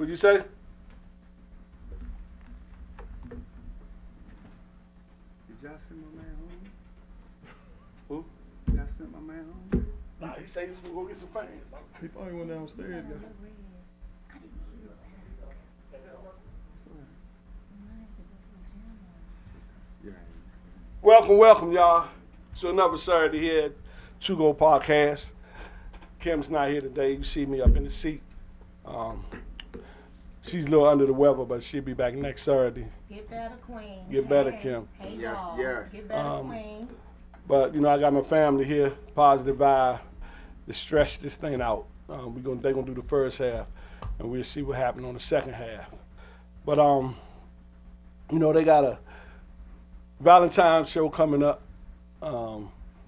What'd you say? Did y'all send my man home? Who? Y'all sent my man home? Nah, he said he was gonna go get some fans. He probably went downstairs, guys. Yeah. Welcome, y'all, to another Saturday here at To Go Podcast. Kim's not here today. You see me up in the seat. She's a little under the weather, but she'll be back next Saturday. Get better, Queen. Get better, Kim. Hey, Yes, y'all. yes. Get better, Queen. But you know, I got my family here, positive vibe, to stretch this thing out. They're gonna do the first half, and we'll see what happens on the second half. But you know, they got a Valentine's show coming up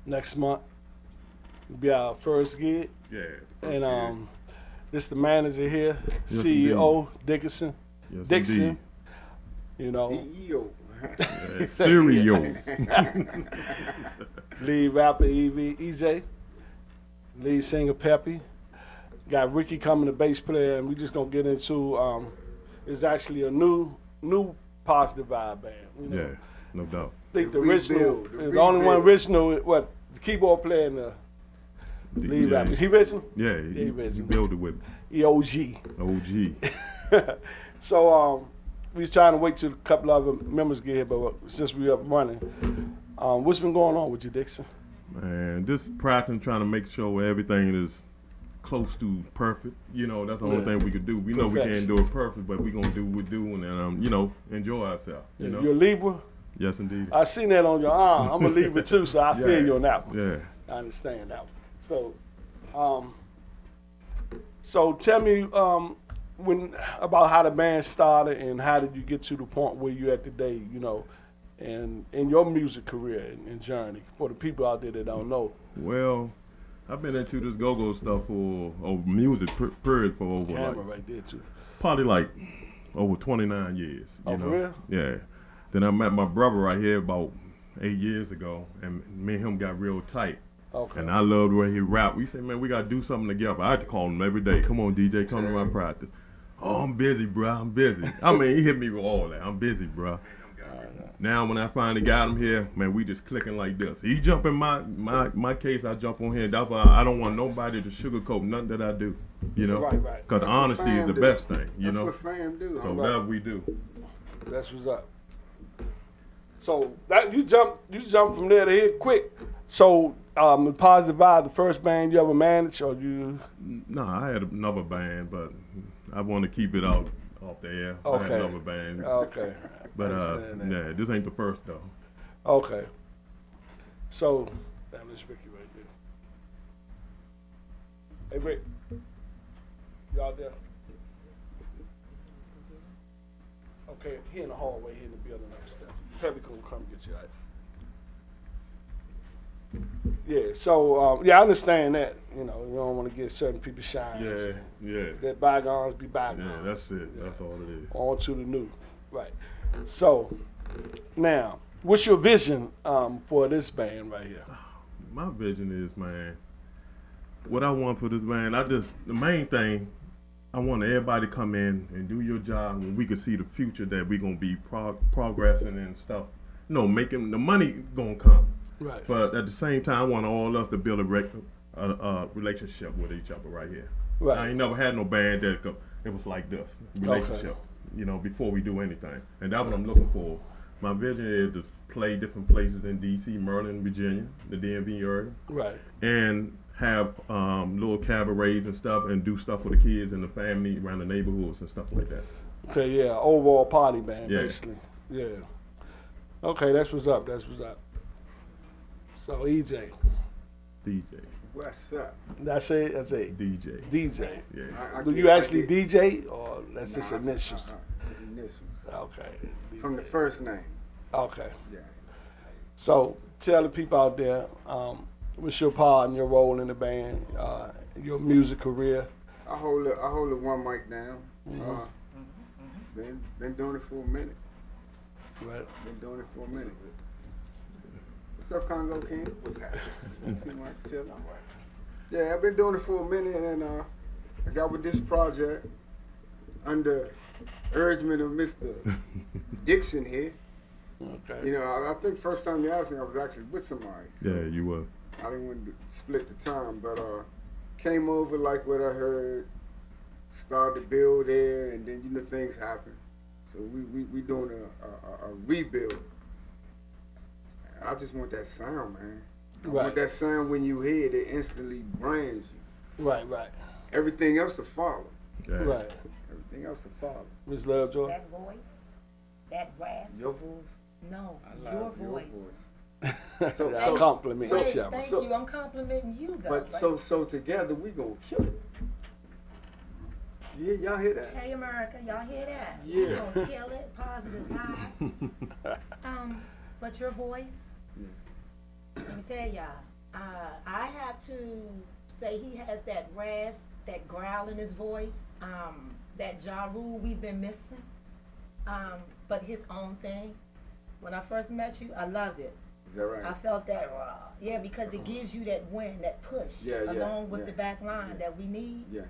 next month. It'll be our first gig, Yeah. and this the manager here, Yes, CEO Dickinson. Yes, Dixon. indeed. You know, CEO. Yeah, Stereo. lead rapper EJ, lead singer Peppy. Got Ricky coming, the bass player, and we just gonna get into it's actually a new positive vibe band. You know? Yeah, no doubt. I think the The original, rebuild, the only one rebuild. original, what the keyboard player and the lead DJ. rapper. Is he original? Yeah, he he original. built it with EOG. OG. So we was trying to wait till a couple other members get here, but since we up running, what's been going on with you, Dixon? Man, just practicing, trying to make sure everything is close to perfect. You know, that's the only Yeah. thing we could do. We know we Perfection. can't do it perfect, but we gonna do what we do and you know, enjoy ourselves. You know. You're a Libra. Yes, indeed. I seen that on your arm. I'm a Libra too, so I feel Yeah. you on that one. Yeah. I understand that one. So tell me about how the band started and how did you get to the point where you're at today, you know, and in your music career and journey for the people out there that don't know. Well, I've been into this go-go stuff for music period for over Camera like right there too. probably like over 29 years. Oh, You for know? real? Yeah. Then I met my brother right here about 8 years ago, and me and him got real tight. Okay. And I loved the way he rapped. We said, man, we got to do something together. I had to call him every day. Come on, DJ, come to my practice. Oh, I'm busy, bro. I'm busy. I mean, he hit me with all that. I'm busy, bro. Now, when I finally got him here, man, we just clicking like this. He jump in my case, I jump on here. That's why I don't want nobody to sugarcoat nothing that I do, you know? Right. Because That's what honesty is fam the do. best thing, you That's know? what fam do. So Right. that we do. That's what's up. So that you jump from there to here quick. So the Positive Vibe, the first band you ever managed, or you? No, I had another band, but I want to keep it off the air. I Okay. had another band. Okay. But Understand that. yeah, this ain't the first though. Okay. So, damn, this Ricky right there. Hey, Rick. You out there? Okay, he in the hallway, he in the building upstairs. Peppy can come get you out. Yeah, so, I understand that. You know, you don't want to get certain people shine. Yeah. Let bygones be bygones. Yeah, that's it. That's all it is. On to the new. Right. So, now, what's your vision for this band right here? My vision is, man, what I want for this band, the main thing, I want everybody to come in and do your job and we can see the future that we're going to be progressing and stuff. You know, making the money going to come. Right. But at the same time, I want all us to build a relationship with each other right here. Right. I ain't never had no band that it was like this, relationship, you know, before we do anything. And that's what I'm looking for. My vision is to play different places in D.C., Maryland, Virginia, the DMV area. Right. And have little cabarets and stuff and do stuff for the kids and the family around the neighborhoods and stuff like that. Okay, yeah, overall party band, Yeah. basically. Yeah. Okay, that's what's up. That's what's up. So EJ, DJ. What's up? that's it. That's it. DJ. DJ. Yeah. I Do get- you I actually get- DJ or that's just Nah, initials? Initials. Okay. From the DJ. first name. Okay. Yeah. So tell the people out there, what's your part and your role in the band, your music career? I hold the one mic down. Mhm. Been doing it for a minute. Right. Been doing it for a minute. What's up, Congo King? What's happening? Too much chilling. Yeah, I've been doing it for a minute, and I got with this project. under urgement of Mr. Dixon here. Okay. You know, I think first time you asked me, I was actually with somebody. So Yeah, you were. I didn't want to split the time, but came over like what I heard, started to build there, and then things happen. So we doing a rebuild. And I just want that sound, man. I Right. want that sound when you hear it, it instantly brands you. Right. Everything else will follow. Yeah. Right. Everything else will follow. Miss Lovejoy. That voice, that rasp. Your voice. No, I your love voice. So- That so- compliment. so- Hey, Shepard. thank So- you. I'm complimenting you though. But right? so together we gonna kill it. Yeah, y'all hear that? Hey America, y'all hear that? Yeah. We gonna kill it, positive vibes. But your voice, let me tell y'all, I have to say he has that rasp, that growl in his voice, that Ja Rule we've been missing, but his own thing. When I first met you, I loved it. Is that right? I felt that raw. Yeah, because it gives you that wind, that push, Yeah, along with yeah. the back line that we need. Yeah.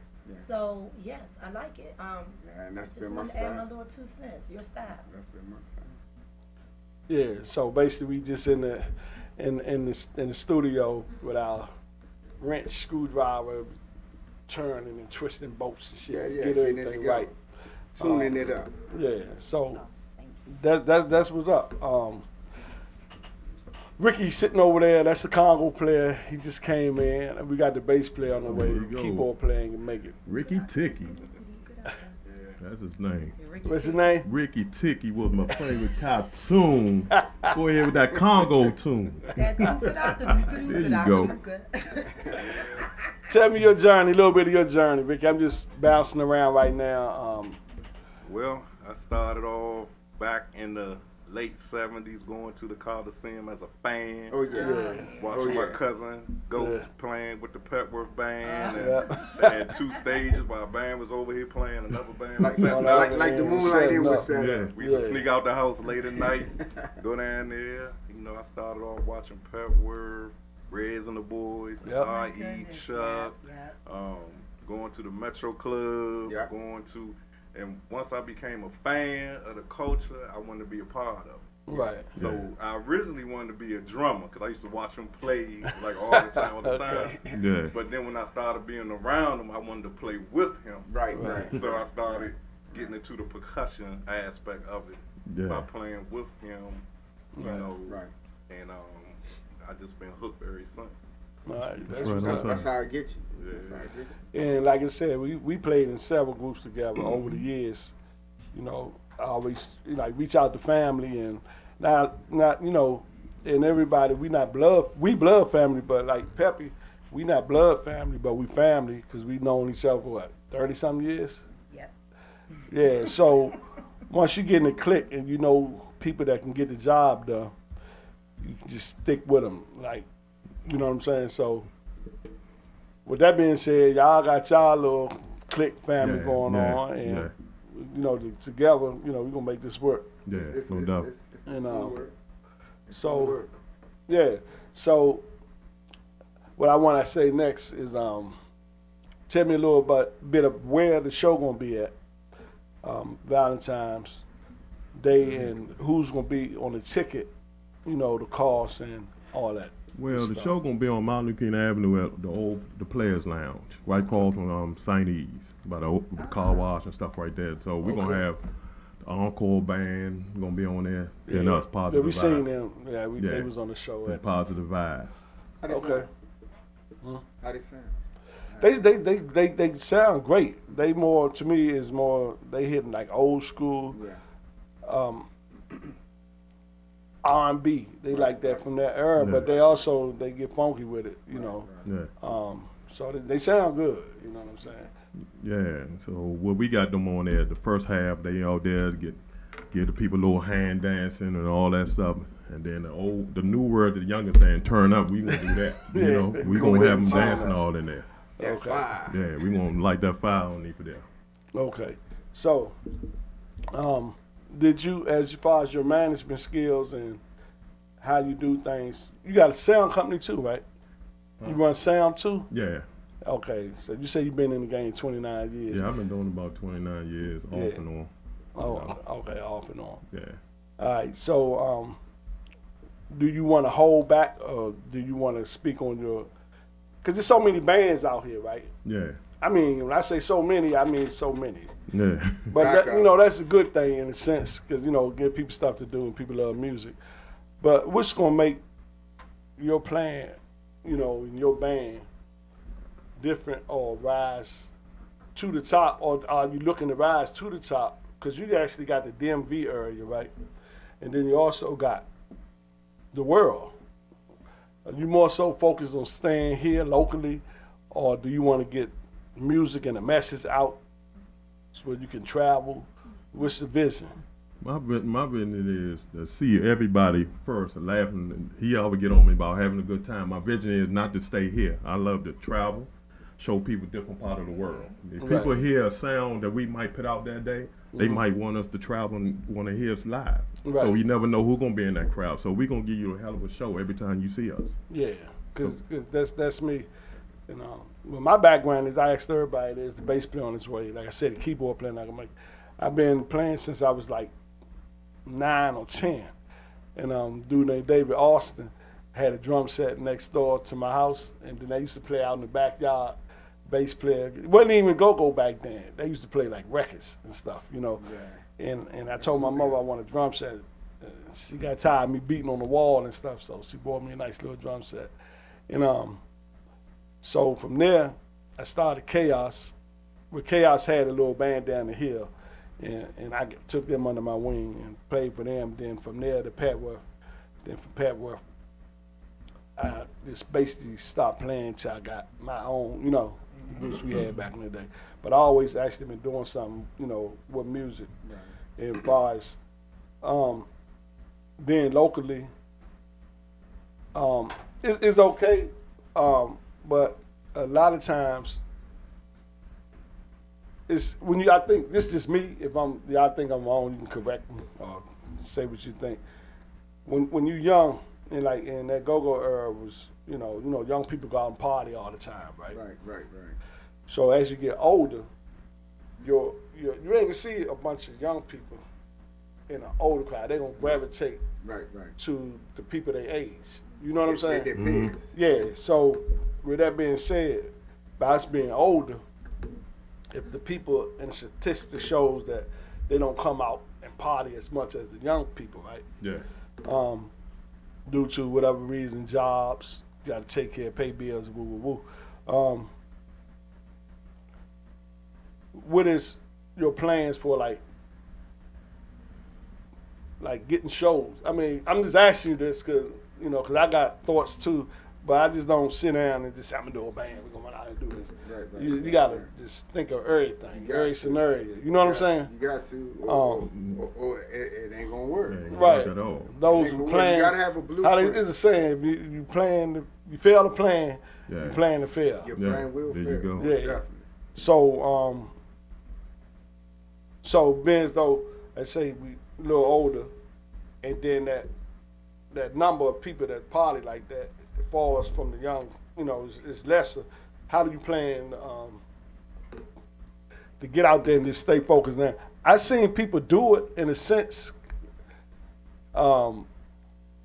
So yes, I like it. Yeah, and that's Just been my want to add my style. little 2 cents. Your style. That's been my style. Yeah. So basically, we just in the studio with our wrench, screwdriver, turning and twisting bolts and shit. Yeah, Get getting it everything together. right. Tuning it up. Yeah. So Oh, thank you. that's what's up. Ricky sitting over there, that's the Congo player. He just came in. And we got the bass player on the way, There you go. keyboard playing and make it. Ricky Ticky. That's his name. Ricky What's his T. name? Ricky Ticky was my favorite cartoon. Go ahead with that Congo tune. That There you go. Tell me your journey, a little bit of your journey, Ricky. I'm just bouncing around right now. Well, I started off back in the late 70s going to the Coliseum as a fan. Oh yeah. Watching Oh, my yeah. cousin Ghost Yeah. playing with the Pepworth band, and Yeah. they had 2 stages while a band was over here playing, another band Like, was setting like- up. like the Yeah, moonlight setting in was up. set Yeah. up. We used to Yeah. sneak out the house late at night, go down there. You know, I started off watching Pepworth, Reds and the Boys, Yep. R.E., Chuck, going to the Metro Club, Yeah. and once I became a fan of the culture, I wanted to be a part of it. Right. So Yeah. I originally wanted to be a drummer because I used to watch him play like all the time. Yeah. But then when I started being around him, I wanted to play with him. Right. So I started getting into the percussion aspect of it by Yeah. playing with him, you Right. know, Right. and I just been hooked ever since. All right. That's Right what's on up. time. That's how I get you. Yeah. That's how I get you. And like I said, we played in several groups together over the years. You know, I always reach out to family and not and everybody. We blood family, but like Peppy, we not blood family, but we family because we known each other for what 30-something years. Yep. Yeah. So once you get in the clique and you know people that can get the job done, you can just stick with them. Like, you know what I'm saying? So with that being said, y'all got y'all little clique family Yeah, going yeah, on, and yeah. together, we're gonna make this work. Yeah, It's no doubt. And, gonna work. It's so- gonna work. Yeah. So what I want to say next is tell me a little bit of where the show gonna be at, Valentine's Day, and who's gonna be on the ticket, the cost and all that. Well, the stuff. show gonna be on Mount Lucan Avenue at the Players Lounge, right across from St. E's, by the car wash and stuff right there. So we're gonna Okay. have the encore band gonna be on there, and Yeah. us positive Yeah, we vibe. seen them. Yeah, Yeah. they was on the show. And At, positive vibe. How they okay. sound? Huh? How they sound? They sound great. They more to me is more they hitting like old school Yeah. R&B. They like that from that era, Yeah. but they get funky with it, Yeah, So they sound good. You know what I'm saying? yeah. So what we got them on there, the first half they out there to give the people a little hand dancing and all that stuff. And then the new word the youngest saying, turn up, we gonna do that. You Yeah. know, we Go gonna ahead have them and turn dancing up. all in there. That Okay. vibe. Yeah, we gonna light that fire on there for them. Okay. So, did you, as far as your management skills and how you do things, you got a sound company too, right? You run sound too? Yeah. Okay, so you say you've been in the game 29 years. Yeah, I've been doing about 29 years off Yeah. and on. Oh, okay, off and on. Yeah. All right, so do you want to hold back or do you want to speak on your, because there's so many bands out here, right? Yeah. I mean, when I say so many, I mean so many. Yeah. But Back that, up. you know, that's a good thing in a sense, because you know, give people stuff to do and people love music. But what's gonna make your plan, you know, in your band different or rise to the top, or are you looking to rise to the top? Because you actually got the DMV area, right? And then you also got the world. Are you more so focused on staying here locally, or do you want to get music and the message out so you can travel? What's the vision? My vision is to see everybody first and laughing. He always get on me about having a good time. My vision is not to stay here. I love to travel, show people different part of the world. If Right. people hear a sound that we might put out that day, they might want us to travel and want to hear us live. Right. So you never know who's gonna be in that crowd. So we gonna give you a hell of a show every time you see us. Yeah, because that's me. You know, well, my background is I asked everybody. There's the bass player on his way. Like I said, the keyboard player. Like I've been playing since I was like 9 or 10, and dude named David Austin had a drum set next door to my house, and then they used to play out in the backyard. Bass player, it wasn't even go-go back then. They used to play like records and stuff, you know. And I told my mother I want a drum set. She got tired of me beating on the wall and stuff, so she bought me a nice little drum set. And so from there, I started Chaos. Well, Chaos had a little band down the hill, and I took them under my wing and played for them. Then from there to Petworth. Then from Petworth, I just basically stopped playing till I got my own, you know, groups we had back in the day. But I always actually been doing something, you know, with music. As far as being locally, it's okay, but a lot of times it's when you. I think this is me. If I think I'm wrong, you can correct me or say what you think. When you're young and like in that go-go era was, you know, young people go out and party all the time, right? Right. So as you get older, you ain't gonna see a bunch of young people in an older crowd. They're gonna gravitate Right. to the people their age. You know what I'm saying? Their peers. Yeah. So with that being said, by us being older, if the people and the statistics shows that they don't come out and party as much as the young people, right? Yeah. Due to whatever reason, jobs, you got to take care, pay bills, woo. What is your plans for like getting shows? I mean, I'm just asking you this because I got thoughts too, but I just don't sit down and just say, I'm gonna do a band. We're gonna run out and do this. Right. You gotta just think of everything, You got every to. scenario. You know what I'm saying? You got to, or it ain't gonna work. Yeah, ain't Right. work at all. Those Ain't who gonna work. plan. You gotta have a How blueprint. they, it's a saying, if you plan, you fail to plan, Yeah. you plan to fail. Your Yeah, plan will there fail. you go. Most Yeah. definitely. So being as though, let's say we a little older, and then that number of people that party like that falls from the young, is lesser. How do you plan to get out there and just stay focused now? I've seen people do it in a sense, and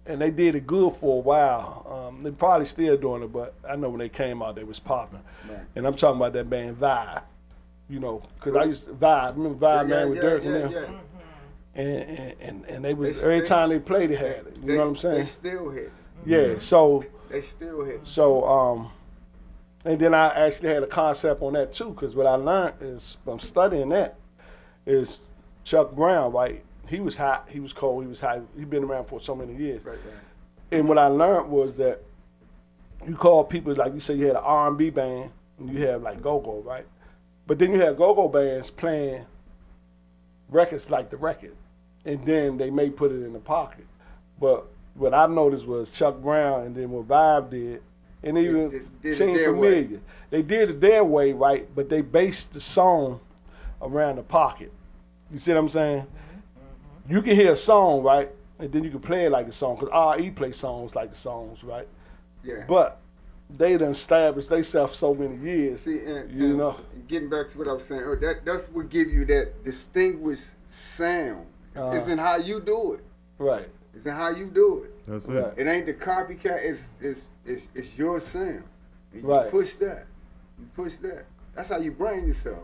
they did it good for a while. They probably still doing it, but I know when they came out, they was popping. Right. And I'm talking about that band Vibe, because I used to Vibe. Remember Vibe, man, with Dirk and them? And they was every time they played, they had it. You know what I'm saying? They still hit. Yeah. So They still hit. and then I actually had a concept on that too, because what I learned is from studying that is Chuck Brown, right? He was hot, he was cold, he was high. He'd been around for so many years. Right. And what I learned was that you call people, like you say you had an R&B band, and you have like go-go, right? But then you have go-go bands playing records like the record, and then they may put it in the pocket. But what I noticed was Chuck Brown, and then what Vibe did, and even Did it Team their Familiar, way. they did it their way, right? But they based the song around the pocket. You see what I'm saying? You can hear a song, right? And then you can play it like the song, because R.E. plays songs like the songs, right? Yeah. But they done established themselves so many years. See, and, You and know. getting back to what I was saying, that's what give you that distinguished sound. It's in how you do it. Right. It's in how you do it. That's Right. it. It ain't the copycat. It's your sound. And you Right. push that. You push that. That's how you brand yourself.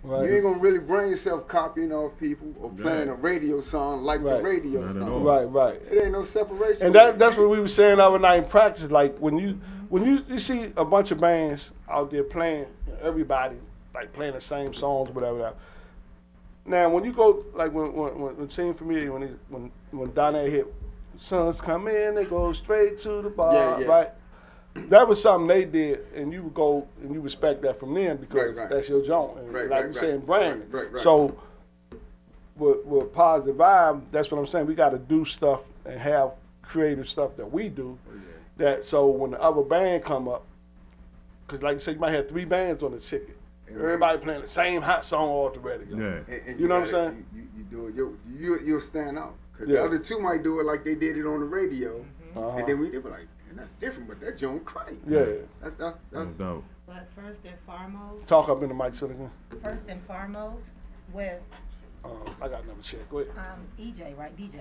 Right. You ain't gonna really brand yourself copying off people or playing Yeah. a radio song like Right. the radio Not at song. all. Right. Right. It ain't no separation. And with that's it. what we were saying the other night in practice. Like when you see a bunch of bands out there playing, everybody like playing the same songs, whatever. Now when you go like when Team Familiar when Donnie hit Sons Come In, they go straight to the bar, Yeah, yeah. right? That was something they did, and you would go and you respect that from them because Right, right. that's your joint. And Right, like right, we saying, right. branding. Right, right. So with Positive Vibe, that's what I'm saying. We got to do stuff and have creative stuff that we do. That so when the other band come up, because like you said, you might have 3 bands on the ticket. Everybody playing the same hot song off the radio. Yeah. And You know what I'm gotta- saying? You do it. You'll stand out. Cause Yeah. the other 2 might do it like they did it on the radio, Uh-huh. and then they were like, man, that's different, but that joint crank. Yeah. That's No doubt. But first and foremost, Talk up in the mic, Silicon. with I got another check. Go ahead. EJ, right? DJ.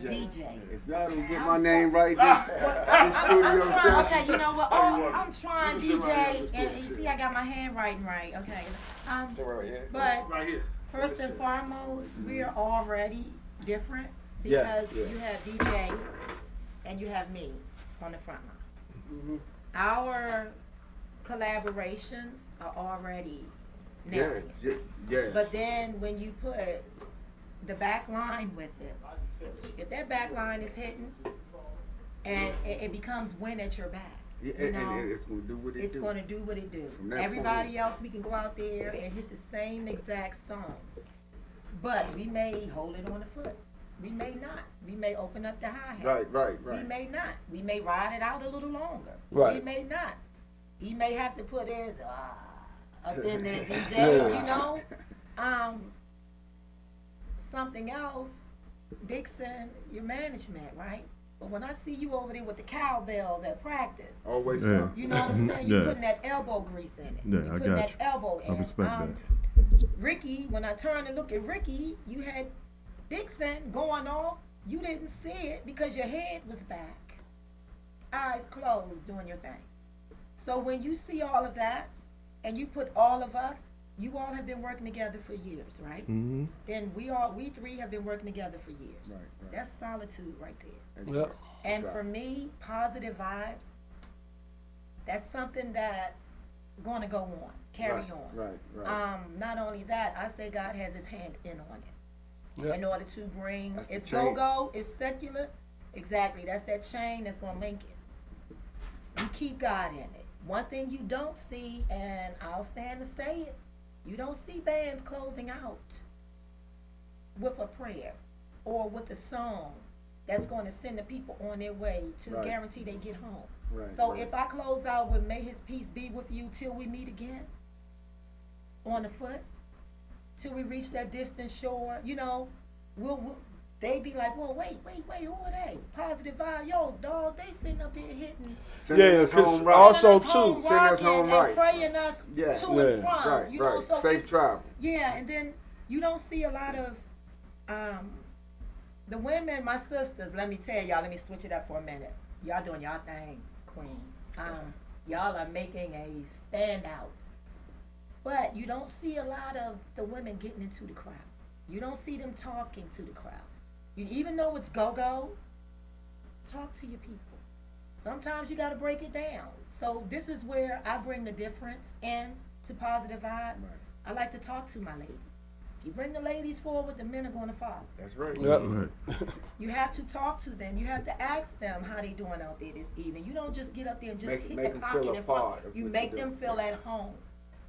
DJ. If y'all don't get I'm my so- name right, this studio I'm trying, session. okay, you know what? Oh, I'm trying, DJ, and you see, I got my handwriting right. Okay. But Right here. first and foremost, we are already different Yeah, because yeah. you have DJ and you have me on the front line. Mm-hmm. Our collaborations are already Yeah, narrow. yeah. But then when you put the back line with it, if that back line is hitting and it becomes wind at your back, Yeah, you and know, it's gonna do what it it's do. going to do what it do. From that Everybody point else, we can go out there and hit the same exact songs, but we may hold it on the foot. We may not. We may open up the hi-hats. Right. We may not. We may ride it out a little longer. Right. We may not. He may have to put his up in there, DJ. Yeah. You know, something else. Dixon, your management, right? But when I see you over there with the cowbells at practice, Always Yeah. so. you know what I'm saying? You're Yeah. putting that elbow grease in it. Yeah, You're I putting got that you. elbow in. I respect that. Ricky, when I turned and looked at Ricky, you had Dixon going off. You didn't see it because your head was back, eyes closed, doing your thing. So when you see all of that, and you put all of us, you all have been working together for years, right? Mm-hmm. Then we 3 have been working together for years. Right. That's solitude right there. Yep. And Right. for me, positive vibes, that's something that's going to go on, carry Right, on. right. Not only that, I say God has his hand in on it. Yep. In order to bring, That's the it's chain. go-go, it's secular. Exactly, that's that chain that's going to link it. You keep God in it. One thing you don't see, and I'll stand to say it, you don't see bands closing out with a prayer or with a song that's going to send the people on their way to Right. guarantee they get home. Right. So right. if I close out with "May His peace be with you till we meet again," on the foot, till we reach that distant shore, you know, we'll they be like, well, wait, who are they? Positive Vibe, yo, dog, they sitting up here hitting, Sending Yeah, us 'cause home right. also, sending us home too- Sending us rocking home and right. praying us Yeah. to Yeah. and from, Right, you know, right. so Safe it's- travel. yeah, and then you don't see a lot of the women, my sisters, let me tell y'all, let me switch it up for a minute. Y'all doing y'all thing, queens. Y'all are making a standout. But you don't see a lot of the women getting into the crowd. You don't see them talking to the crowd. You, even though it's go-go, talk to your people. Sometimes you gotta break it down. So this is where I bring the difference in to Positive Vibe. I like to talk to my ladies. If you bring the ladies forward, the men are gonna follow. That's right. Yep. Right. You have to talk to them. You have to ask them how they doing out there this evening. You don't just get up there and just Make hit them the feel pocket a in part front. of You what make you them do. feel at home.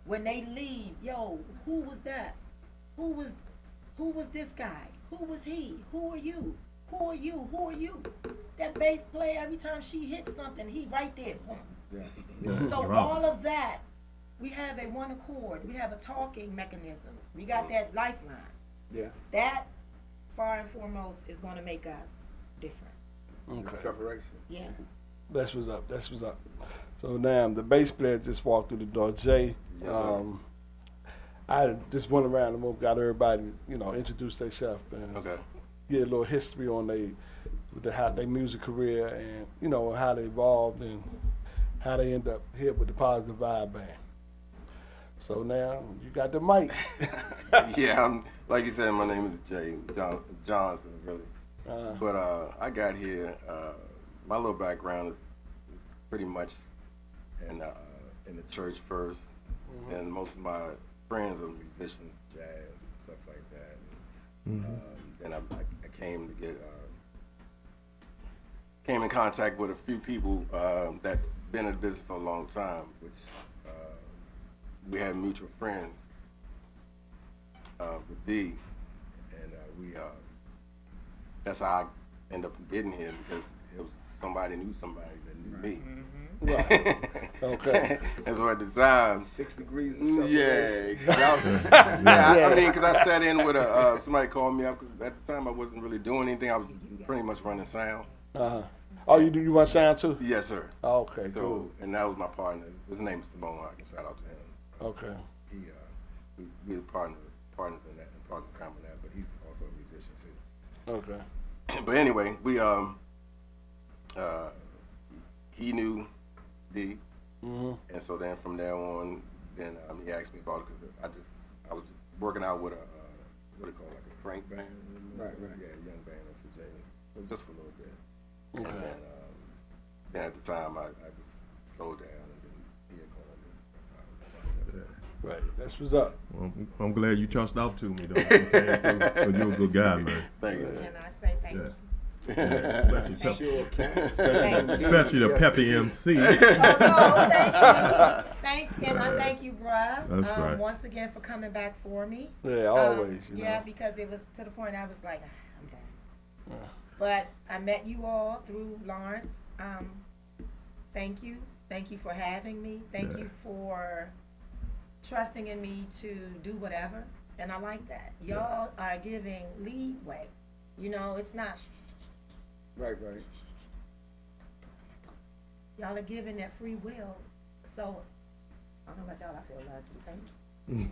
When they leave, yo, who was that? Who was this guy? Who was he? Who are you? Who are you? Who are you? That bass player, every time she hits something, he right there. Boom. Yeah. So Drop. all of that, we have a one accord. We have a talking mechanism. We got that lifeline. Yeah. That, far and foremost, is going to make us different. Okay. Separation. Yeah. That's what's up. That's what's up. So now the bass player just walked through the door. Jay, Yes, sir. I just went around the room, got everybody, introduce themselves and Okay. get a little history on how their music career and how they evolved and how they end up here with the Positive Vibe Band. So now you got the mic. Yeah, I'm like you said. My name is Jay Jonathan, really. But I got here. My little background is pretty much in the church first, and most of my friends are musicians, jazz, stuff like that. Then I came to came in contact with a few people that's been in the business for a long time, which we had mutual friends with D, and we that's how I ended up getting here, because it was somebody knew somebody that knew me. Right. Okay. And so at the time, 6 degrees of yeah, separation. I mean, because I sat in with somebody called me up, 'cause at the time I wasn't really doing anything. I was pretty much running sound. Oh, you run sound too? Yes, sir. Oh, okay, So, cool. and that was my partner. His name is Simone. I can shout out to him. Okay. We were partners in that, and partners in that. But he's also a musician too. Okay. But anyway, we he knew D, and so then from there on, then he asked me about it, because I was working out with a what do you call it, like a crank band, Right. yeah, a young band in Virginia, but just for a little bit. Okay. And then at the time I just slowed down, and then he had called me. That's how it happened. Right. That's what's up. Well, I'm glad you trusted out to me, though. You came through, 'cause you're a good guy, man. Thank you. Can I say thank Yeah. you? Especially, Sure can. especially the Peppy MC. Oh, no, thank you. And I Right. thank you, bruh. That's right. Once again for coming back for me. Yeah, always. Yeah, because it was to the point I was like, I'm done. But I met you all through Lawrence. Thank you. Thank you for having me. Thank Yeah. you for trusting in me to do whatever. And I like that. Y'all are giving leeway. It's not Right. y'all are giving that free will. So I don't know about y'all, I feel lucky. Thank you.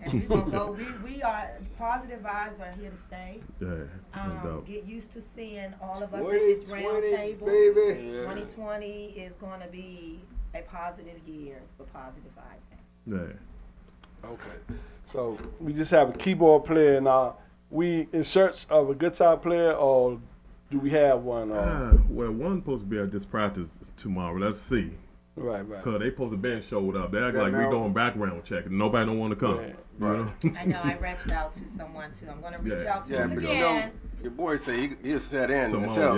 And we're gonna go. We are Positive Vibes are here to stay. Yeah, no doubt. Get used to seeing all of us at this round 2020, table. baby. Yeah. 2020 is going to be a positive year for Positive Vibes. Yeah. Okay. So we just have a keyboard player now. We in search of a guitar player, or do we have one? Well, one supposed to be at this practice tomorrow. Let's see. Right. Cause they supposed to been showed up. They act that like we Mel? doing background check, and nobody don't want to come. Yeah. You know? I know I reached out to someone too. I'm going to reach Yeah. out to Yeah, him but again. your boy say he'll set in Simone, until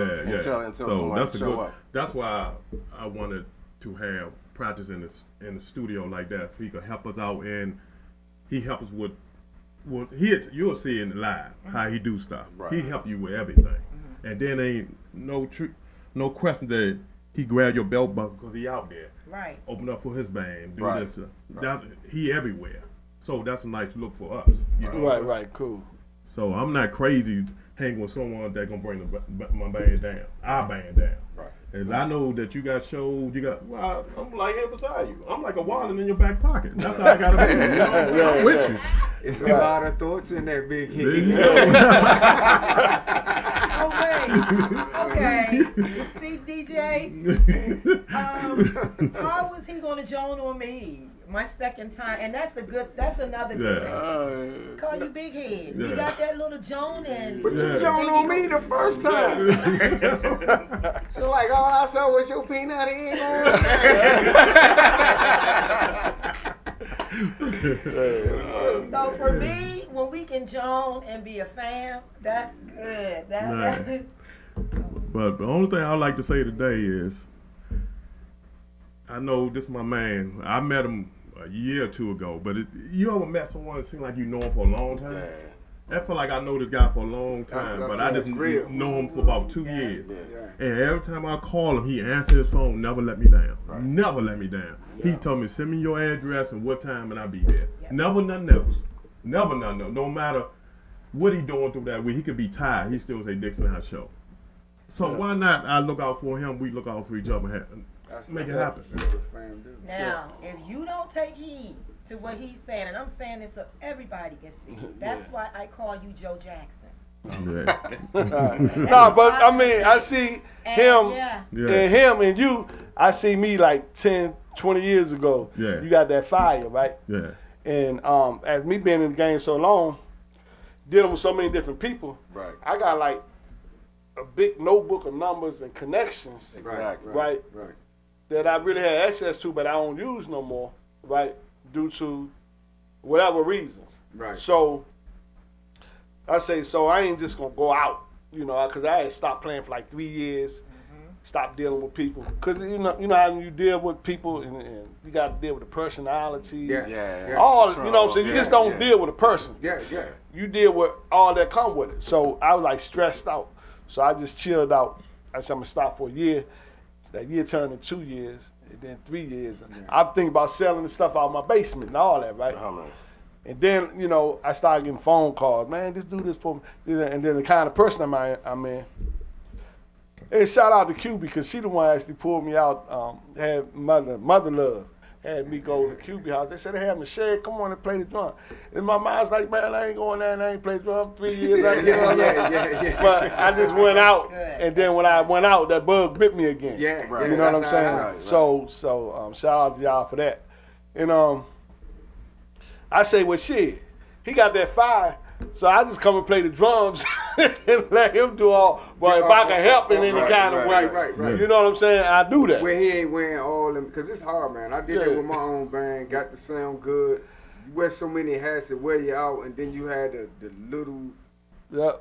so someone that's a show good. up. That's why I wanted to have practice in the studio like that. He could help us out, and he help us with. Well, you'll see in live how he do stuff. Right. He help you with everything, and then ain't no question that he grab your belt buckle because he out there. Right. Open up for his band, do Right. this. He everywhere. So that's a nice look for us. You know? Right. Cool. So I'm not crazy hanging with someone that gonna bring my band down, our band down. Right. As I know that you got shows, I'm like here beside you. I'm like a wallet in your back pocket. That's how I gotta be. You know what I'm saying? I'm with you. It's a lot of thoughts in that big There hit. you go. Okay. See, DJ, how was he going to join on me? My second time, and that's another good thing. Call you Big Head. Yeah. You got that little Joan and. But Yeah. you joined on me the first time. So like all I saw was your peanut egg So for me, when we can join and be a fam, that's good. Right. But the only thing I would like to say today is, I know this is my man. I met him a year or two ago, but you ever met someone that seemed like you know him for a long time? Yeah. I feel like I know this guy for a long time, That's but I just real. know him for about 2 years. Yeah. Yeah. And every time I call him, he answers his phone, never let me down. Right. Never let me down. He told me, send me your address and what time and I'll be there. Yeah. Never nothing else. Never nothing else. No matter what he doing through that week, he could be tired. He still say Dixon House show. So why not I look out for him, we look out for each other Make it that's happen. That's what fam do. Now, if you don't take heed to what he's saying, and I'm saying this so everybody can see, that's why I call you Joe Jackson. Yeah. No, but I mean, I see him Yeah. Yeah. and him and you. I see me like 10, 20 years ago. Yeah. You got that fire, right? Yeah. And as me being in the game so long, dealing with so many different people, Right. I got like a big notebook of numbers and connections Exactly. Right. Right. that I really had access to, but I don't use no more, right? Due to whatever reasons. Right. So I say, so I ain't just gonna go out, because I had stopped playing for like 3 years, stopped dealing with people, because you know how you deal with people and you got to deal with the personality, Yeah. Yeah. all you know what I'm saying. You Yeah, just don't yeah. deal with a person. Yeah. Yeah. You deal with all that come with it. So I was like stressed out. So I just chilled out. I said I'm gonna stop for a year. That year turned to 2 years, and then 3 years. I'm thinking about selling the stuff out of my basement and all that, right? Oh, man. And then, I started getting phone calls. Man, just do this for me. And then the kind of person I'm in. And shout out to Q because she the one actually pulled me out. Had mother love had me go to QB house. They said they had Michelle come on and play the drum. And my mind's like, man, I ain't going there and I ain't play drum 3 years. Yeah. But I just went out, Good. and then when I went out, that bug bit me again. Yeah. Right. You know what I'm that's saying? how it Right. So shout out to y'all for that. And I say, well, shit, he got that fire, so I just come and play the drums and let him do all. But if I can help in any Right, kind of way, right. you know what I'm saying? I do that. Where he ain't wearing all them, because it's hard, man. I did that Yeah. with my own band, got to sound good. You wear so many hats that wear you out, and then you had the little, Yeah.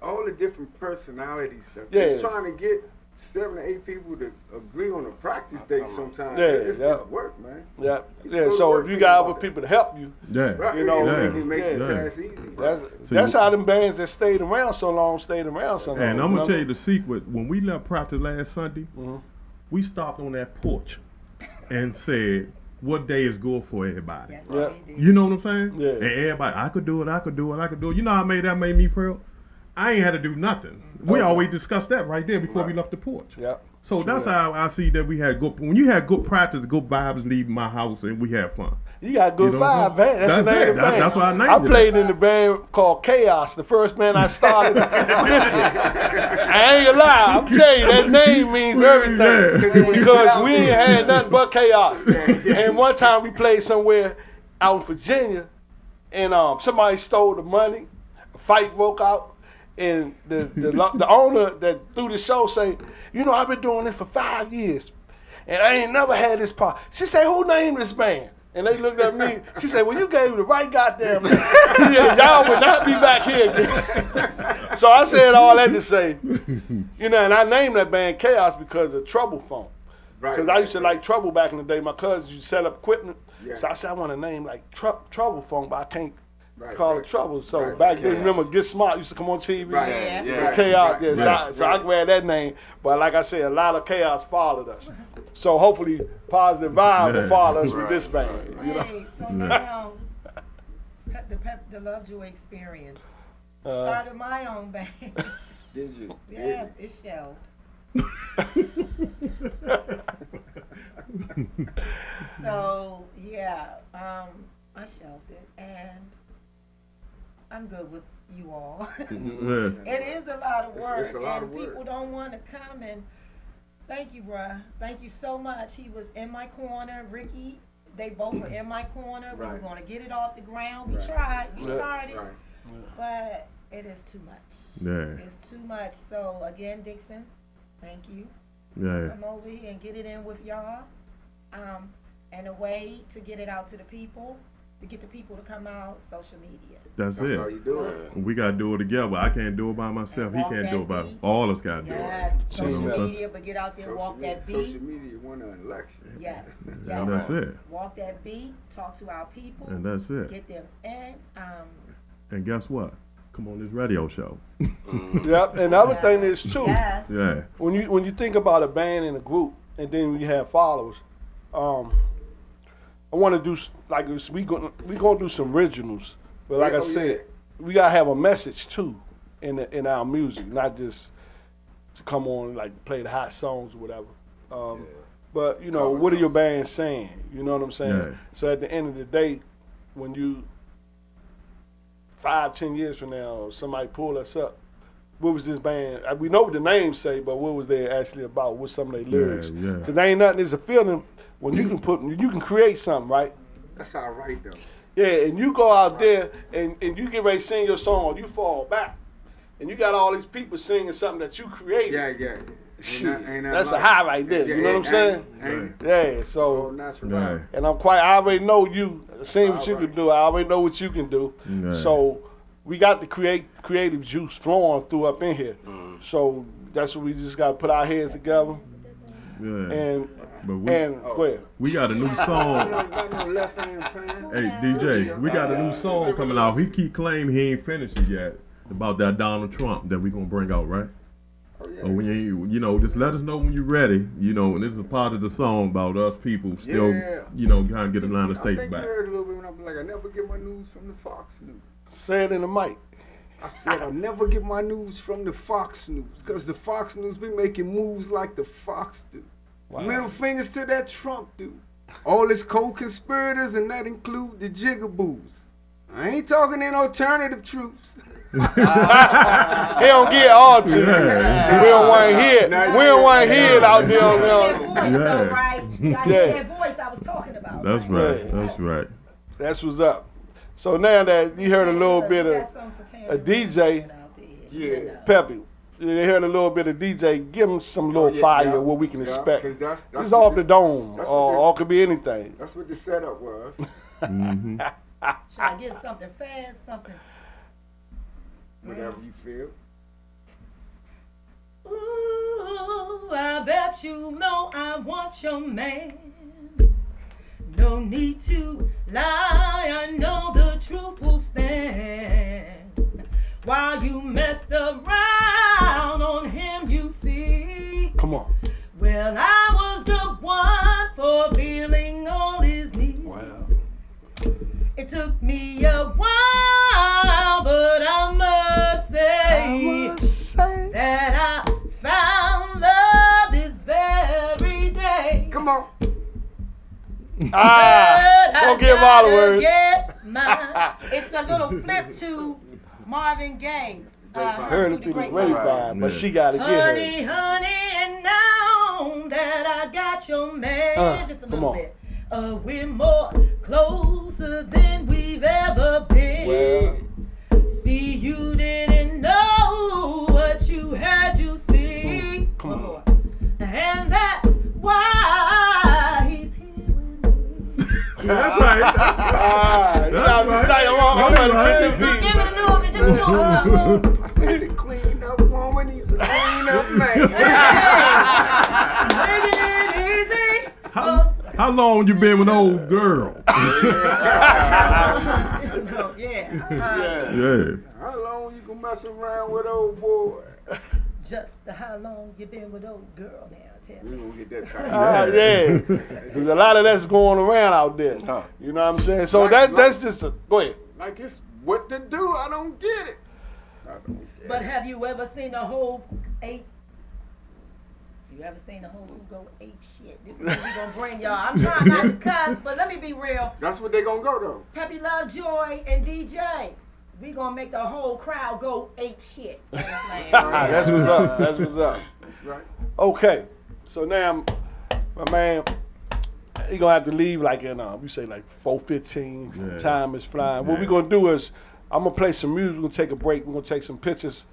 all the different personality stuff. Yeah. Just trying to get 7 to 8 people to agree on a practice date sometimes. Yeah, It's yeah. work, man. Yeah. It's Yeah. good So work if you thinking got about other that. people to help you, Yeah. Right, You know, it make yeah. the Yeah. task easy. that's how them bands that stayed around so long stayed around so long. And I'm you gonna tell know? you the secret. When we left practice last Sunday, Mm-hmm. we stopped on that porch and said, "What day is good for everybody?" Yes, Yeah. we did. You know what I'm saying? Yeah. And everybody, I could do it. I could do it. I could do it. You know how made me feel? I ain't had to do nothing. We Okay. always discussed that right there before we left the porch. Yeah. So that's how I see that we had good. When you had good practice, good vibes, leaving my house, and we had fun. You got good You know what I'm vibe, saying? man. That's the That's name it. of the band. That's why I named I it. played in the band called Chaos. The first band I started. Listen, I ain't gonna lie. I'm telling you, that name means everything. Yeah. Because we ain't had nothing but chaos. And one time we played somewhere out in Virginia, and somebody stole the money. A fight broke out. And the owner that threw the show say, I've been doing this for 5 years, and I ain't never had this part. She said, who named this band? And they looked at me. She said, well, you gave the right goddamn name. Yeah, y'all would not be back here again. So I said all that to say, and I named that band Chaos because of Trouble Phone. Right. Because I used to like Trouble back in the day. My cousins used to set up equipment. Yeah. So I said, I want a name like Trouble Phone, but I can't Right, call right. it Trouble. So Right. back then, Chaos. remember Get Smart used to come on TV? Right. Yeah. Yeah. Chaos, Right, yeah. right, So I grabbed that name. But like I said, a lot of chaos followed us. So hopefully Positive Vibe will Yeah. follow us with Right, this band. right, You know? Hey, so now, the Lovejoy experience. Started my own band. Did you? Yes, it's shelved. So yeah, I shelved it, and I'm good with you all. Yeah. It is a lot of work, It's a lot and of work. people don't want to come and. Thank you, bruh. Thank you so much. He was in my corner. Ricky, they both were in my corner. We were Right. going to get it off the ground. We Right. tried. We Yeah. started, Right. but it is too much. Yeah. It's too much. So again, Dixon, thank you. Yeah. Come over here and get it in with y'all. And a way to get it out to the people, to get the people to come out, social media. That's That's it. how you do it. We gotta do it together. I can't do it by myself. He Walk can't that do it by beat. all of us gotta do Yes, it. social Mhm. media, but get out there, walk that beat. Social media won an election. Yes, And yes. that's it. Walk that beat, talk to our people, And that's it. get them in. And guess what? Come on this radio show. Yep. And the other thing is too, Yes. Yeah. when you think about a band and a group, and then when you have followers, I want to do like this. We gonna do some originals, but like Yeah, I oh, said, we gotta have a message too in our music, not just to come on like play the hot songs or whatever. but you know, Cover what are your those. bands saying? You know what I'm saying? Yeah. So at the end of the day, when you 5-10 years from now, somebody pull us up, what was this band? We know what the names say, but what was they actually about? What's some of their lyrics? Yeah. Because there ain't nothing. It's a feeling when you can create something, right? That's all right though. Yeah, and you go out there and you get ready to sing your song, or you fall back, and you got all these people singing something that you created. Yeah. Shit, Ain't that that's a like- high right there. Yeah, you know what I'm saying? Ain't it? Yeah. Oh, So, natural. Yeah. and I already know you. Seen what you Alright. can do. I already know what you can do. Yeah. So we got the creative juice flowing through up in here. Mm. So that's what we just got to put our heads together Yeah. and But we, go ahead. we got a new I song. don't got no left hand pan. Hey DJ, we got a new song coming out. He keep claiming he ain't finished it yet about that Donald Trump that we gonna bring out, right? Oh, yeah. Or when you know, just let us know when you're ready. You know, and this is a positive song about us people still, Yeah. you know, trying to get the United I States think back. you heard a little bit when I was like, I never get my news from the Fox News. Say it in the mic. I said I never get my news from the Fox News because the Fox News be making moves like the Fox do. Wow. Middle fingers to that Trump dude. All his co-conspirators, and that include the jigaboos. I ain't talking in alternative truths. He don't get all to you. We don't want to hear it. We don't want to hear it out there on That there. voice, though, Yeah. right? I Yeah. hear that voice I was talking about. That's right? right. Yeah. That's right. That's what's up. So now that you heard a little bit We of got something for a Tangerine DJ, out there, Yeah. you know. Peppy, they heard a little bit of DJ. Give them some little fire of what we can expect. 'Cause that's It's what off the dome, that's what or it could be anything. That's what the setup was. Mm-hmm. Should I give something fast, something? Whatever you feel. Ooh, I bet you know I want your man. No need to lie, I know the truth will stand. While you messed around on him, you see. Come on. Well, I was the one fulfilling all his needs. Wow. It took me a while, but I must say that I found love this very day. Come on. Ah, But I don't give all the gotta words. get mine. It's a little flip to Marvin Gaye. Heard it through the grapevine. grapevine, but Yeah. she got to get Honey, hers. honey, and now that I got your man, just a come little on. bit. We're more closer than we've ever been. Well. See, you didn't know what you had, you see. Come One on. more. And that's why he's here with me. That's right. Ah, you got to right. say, I'm That's ready right. to get Give it a little bit, just a little. I said the clean up woman, he's a clean up man. Taking it easy. How long you been with old girl? Yeah. Yeah. How long you gonna mess around with old boy? Just how long you been with old girl now? Tell We me. gonna get that tight. Ah, yeah. There's a lot of that's going around out there. Huh. You know what I'm saying? So Like- that's just a, go ahead. Like it's what to do. I don't get it. I don't get But it. have you ever seen a whole ape? You ever seen a whole who go ape shit? This is what we gonna bring y'all. I'm trying not to cuss, but let me be real. That's what they gonna go though. Peppy Love Joy and DJ. We gonna make the whole crowd go ape shit. That's what's up. That's what's up. That's right. Okay. So now, my man, he gonna have to leave like in we say like 4:15. Yeah. Time is flying. What Yeah. we gonna do is I'm gonna play some music. We're gonna take a break. We're gonna take some pictures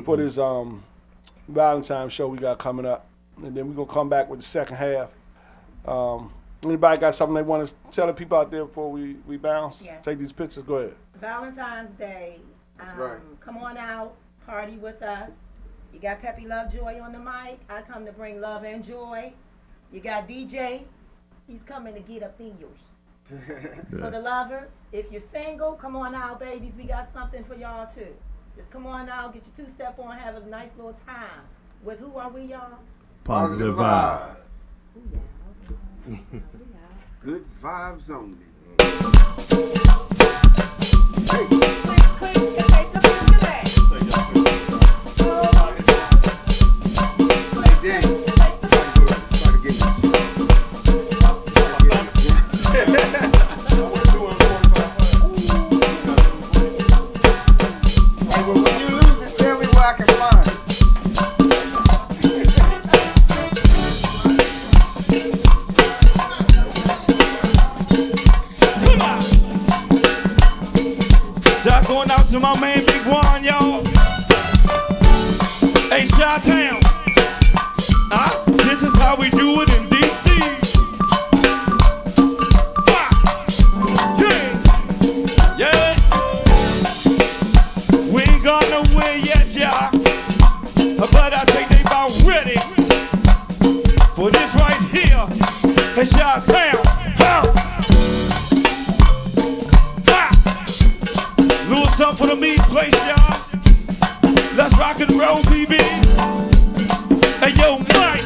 for this Valentine's show we got coming up, and then we're gonna come back with the second half. Anybody got something they want to tell the people out there before we bounce? Yes. Take these pictures. Go ahead. Valentine's Day. That's right. Come on out, party with us. You got Peppy Love Joy on the mic. I come to bring love and joy. You got DJ. He's coming to get up in your shit. For the lovers, if you're single, come on out, babies. We got something for y'all too. Just come on out, get your two-step on, have a nice little time. With who are we, y'all? Positive vibe. Good vibes only. Hey, Danny. Try to get me. to my man Big Juan, y'all. Hey, Chi-Town. This is how we do it in D.C. Yeah. Yeah. We ain't gone nowhere yet, y'all. But I think they about ready for this right here. Hey, Chi-Town. Little something for the meat place, y'all. Let's rock and roll, BB. Hey, yo, Mike.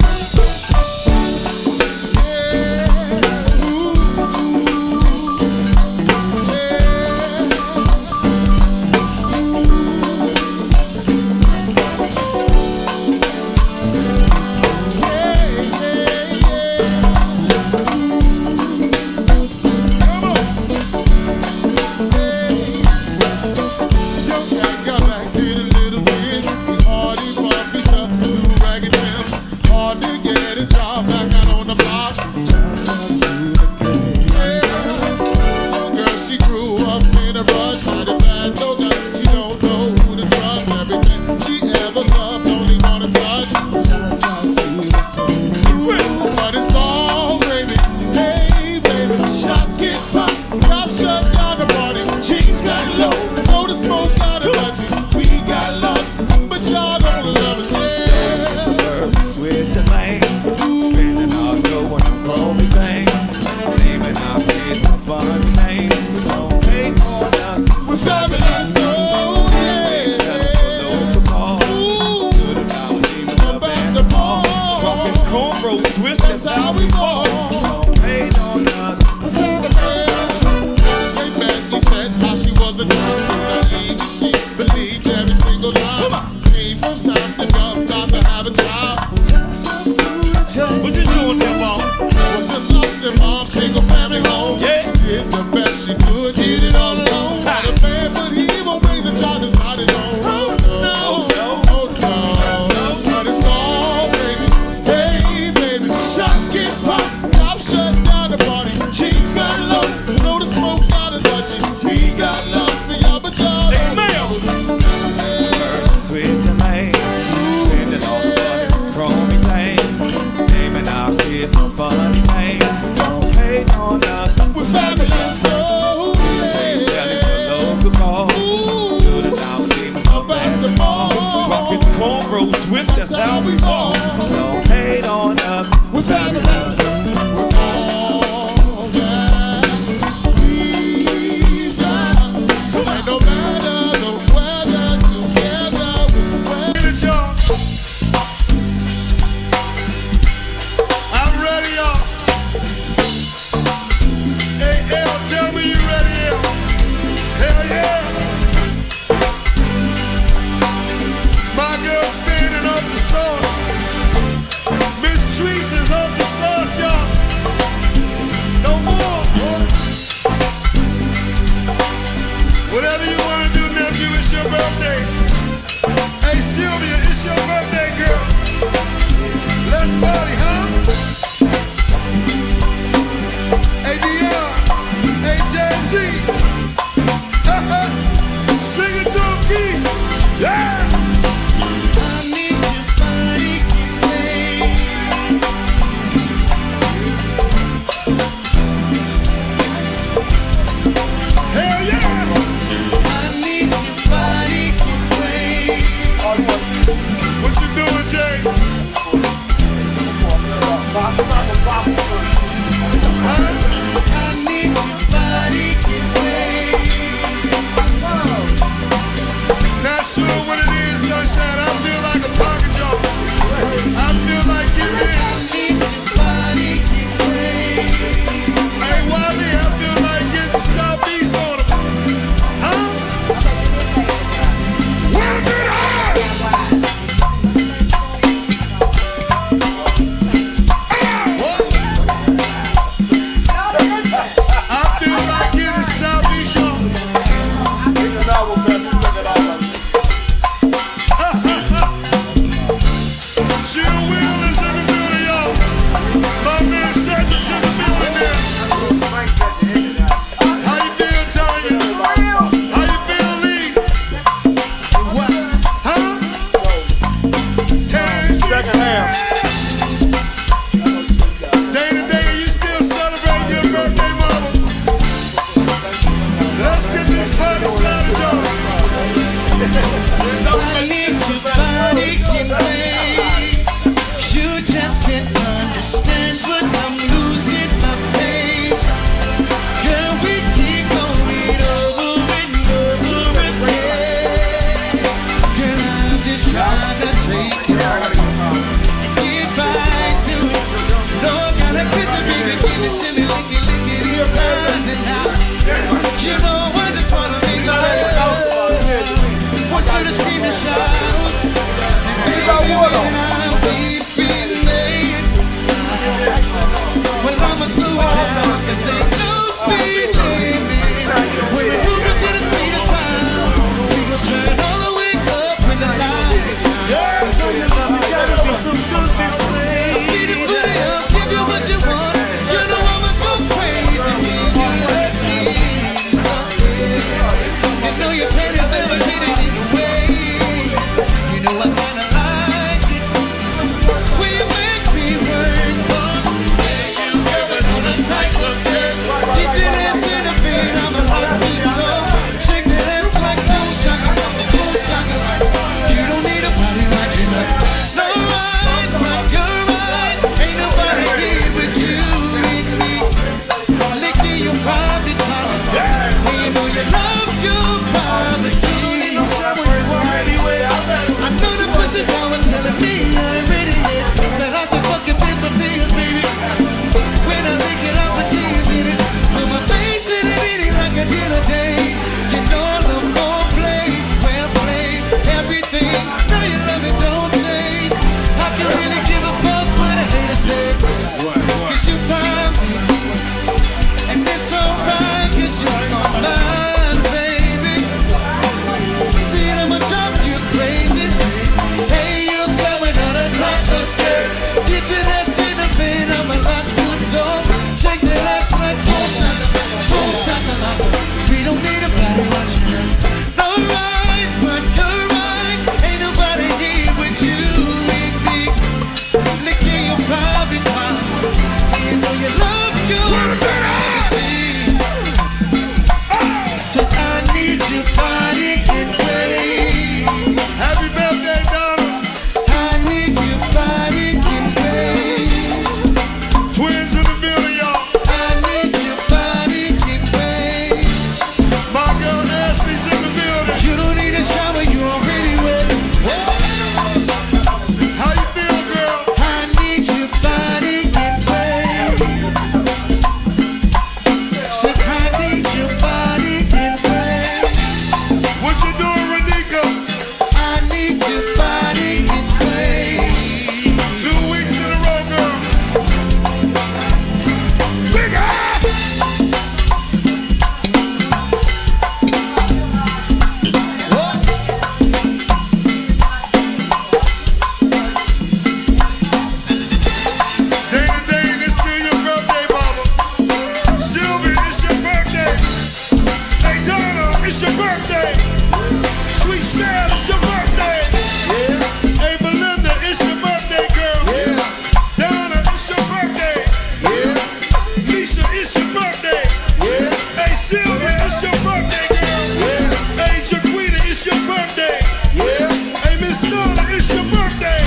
it's your birthday.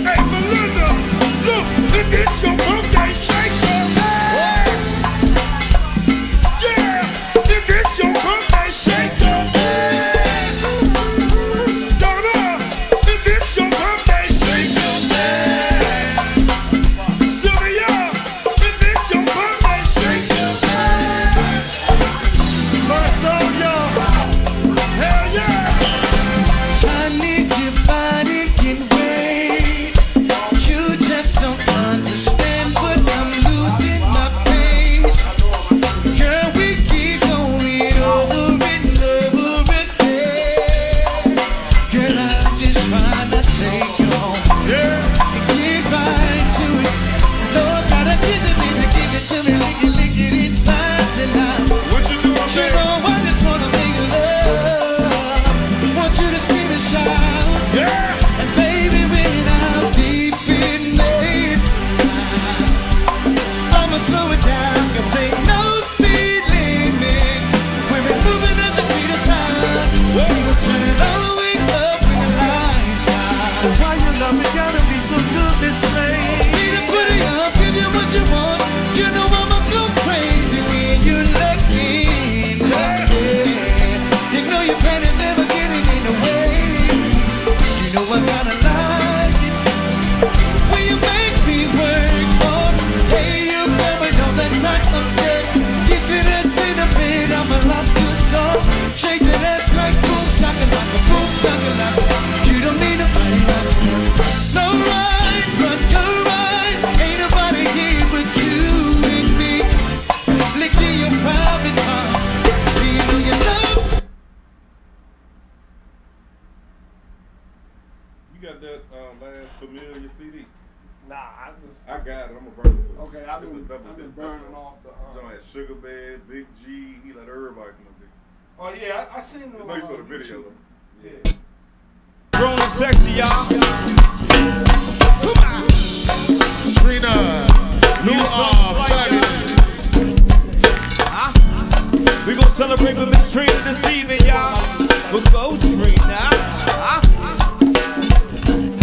Hey, Melinda, look, if it's your birthday, shake your ass. Yeah, if it's your birthday, shake your ass. Donna, if it's your birthday, shake your ass. Sylvia, if it's your birthday, shake your ass. Marcel, hell yeah. I need your body can wait. You just don't understand, but I'm losing my pace. Girl, we keep going over and over again. Girl, I'm just trying to take you home. Yeah. And get right to it. Lord, gotta kiss it, baby, give it to me, lick it inside tonight. What you doing, You man? know I just wanna make love. Want you to scream and shout. Yeah. And baby, when I'm deep in it, I'ma slow it down, 'cause ain't no speed limit. When we're moving at the speed of time, we'll turn it all the way up when the lights out. Why you love me gotta be so good this way? Need to put it up, give you what you want. You know I'ma go crazy when you're looking. You know your panties never getting in the way. You know I gotta like it when you make me work for. Hey, you coming on that tight, I'm scared. Get that ass in the bed, I'ma lock the door. Shake that ass like boom, shaka like a boom, shaka like a. You don't need nobody else. No right, run your right. Ain't nobody here but you and me. Licking your private parts. Do you know you love? You got that last familiar CD? Nah, I just. I got it. I'm gonna burn it for you. Okay, I've It's a been double disc. burning off the. John had Sugar Bed, Big G. He let everybody come up there. Oh yeah, I seen them. I know you saw the video. YouTube. Though. Yeah. Grown and sexy, y'all. Come on. Trina, New you songs are like fabulous. We gon' celebrate with Miss Trina this evening, y'all. We'll go, Trina.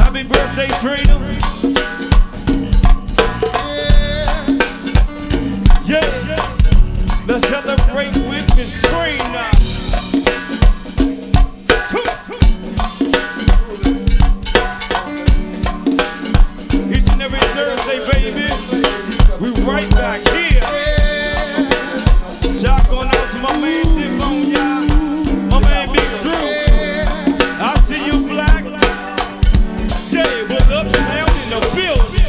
Happy birthday, Trina. Yeah. Let's celebrate with Miss Trina. Each and every Thursday, baby. We right back here. Shout going out to my man Dick on y'all. My man Big Drew. I see you black. Jay, what up down in the building?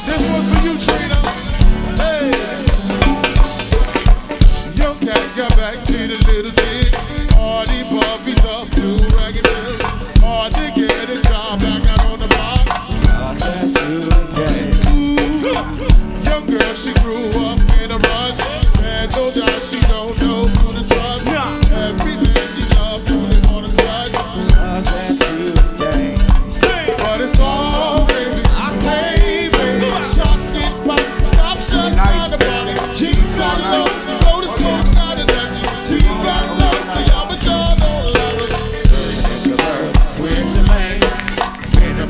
This one's for you, Trina. Hey. You can't get back to the little thing. All these puppies up to ragged bills. Hard to get a job back out on the block. Ooh, young girl, she grew up in a rush. Man, no doubt she don't know who to trust. Everything she loves, only wanna touch. But it's all baby, baby. Shots get popped, stop shut down the body. Cheeks on low, blow the smoke out of that. She got love for y'all, but y'all don't love us. Switch your lane, spin the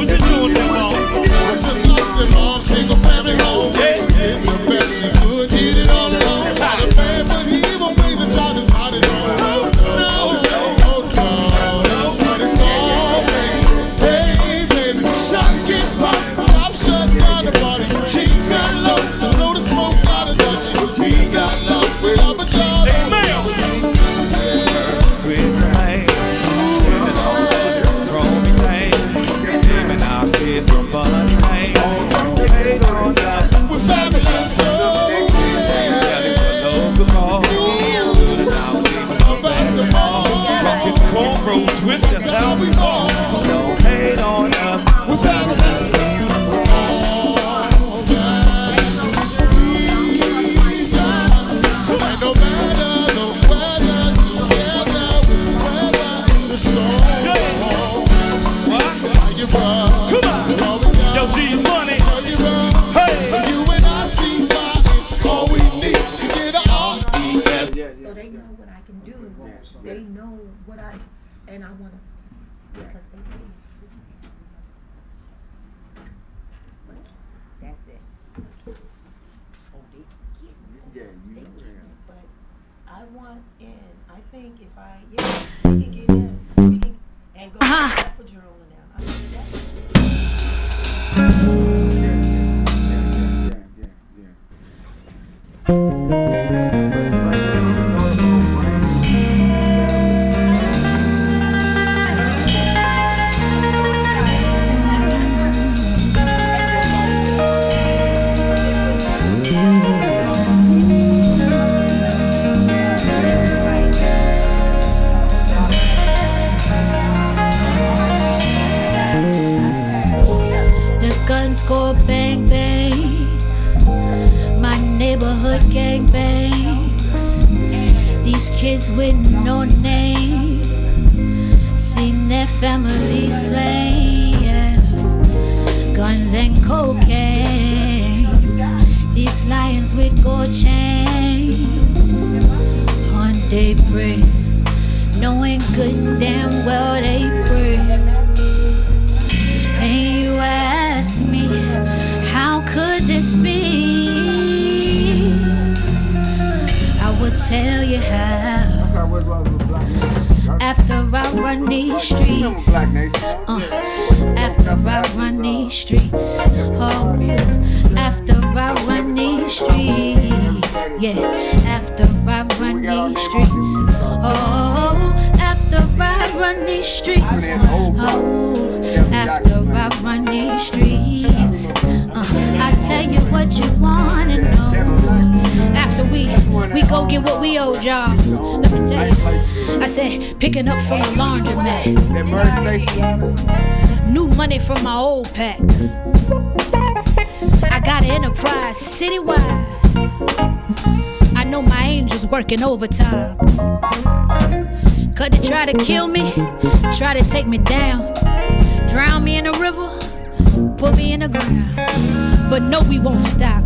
What you doing there, mom? they know what and I want to, because they do. That's it. Oh, they get me. Yeah, you They know get me, that. but I want in. I think if we can get in, we can, and go back for Jerome now. I mean, that's The guns go bang bang, my neighborhood gang bangs. These kids with no name, seen their family slain. Yeah. Guns and cocaine, these lions with gold chains. On daybreak, knowing good and damn well they pray. And you ask me, how could this be? I would tell you how. After I run these streets, after I run these streets, oh, after I run these streets, yeah, after I run these streets, oh, after I run these streets, oh, after I run these streets, I tell you what you wanna know. After we go get what we owe, y'all. Let me tell you, I said picking up from the laundromat, new money from my old pack. I got an enterprise citywide. I know my angels working overtime. Could they try to kill me, try to take me down, drown me in a river, put me in the ground. But no, we won't stop.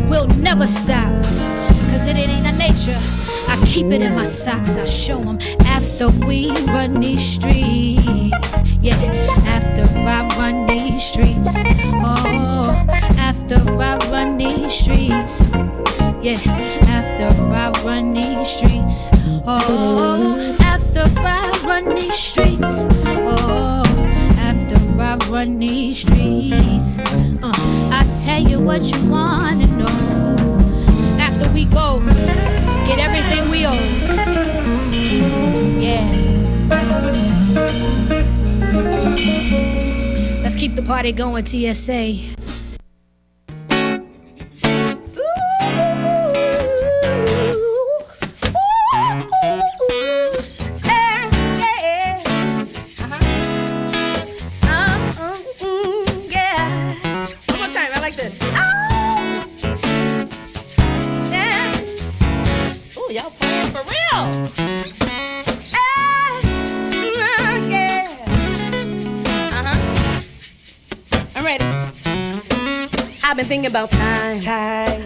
We'll never stop, cause it ain't a nature. I keep it in my socks, I show them after we run these streets. Yeah, after I run these streets. Oh, after I run these streets. Yeah, after I run these streets. Oh, after I run these streets. Oh, after I run these streets. I tell you what you wanna know. After we go get everything we owe. Yeah. Let's keep the party going, TSA. I've been thinking about time.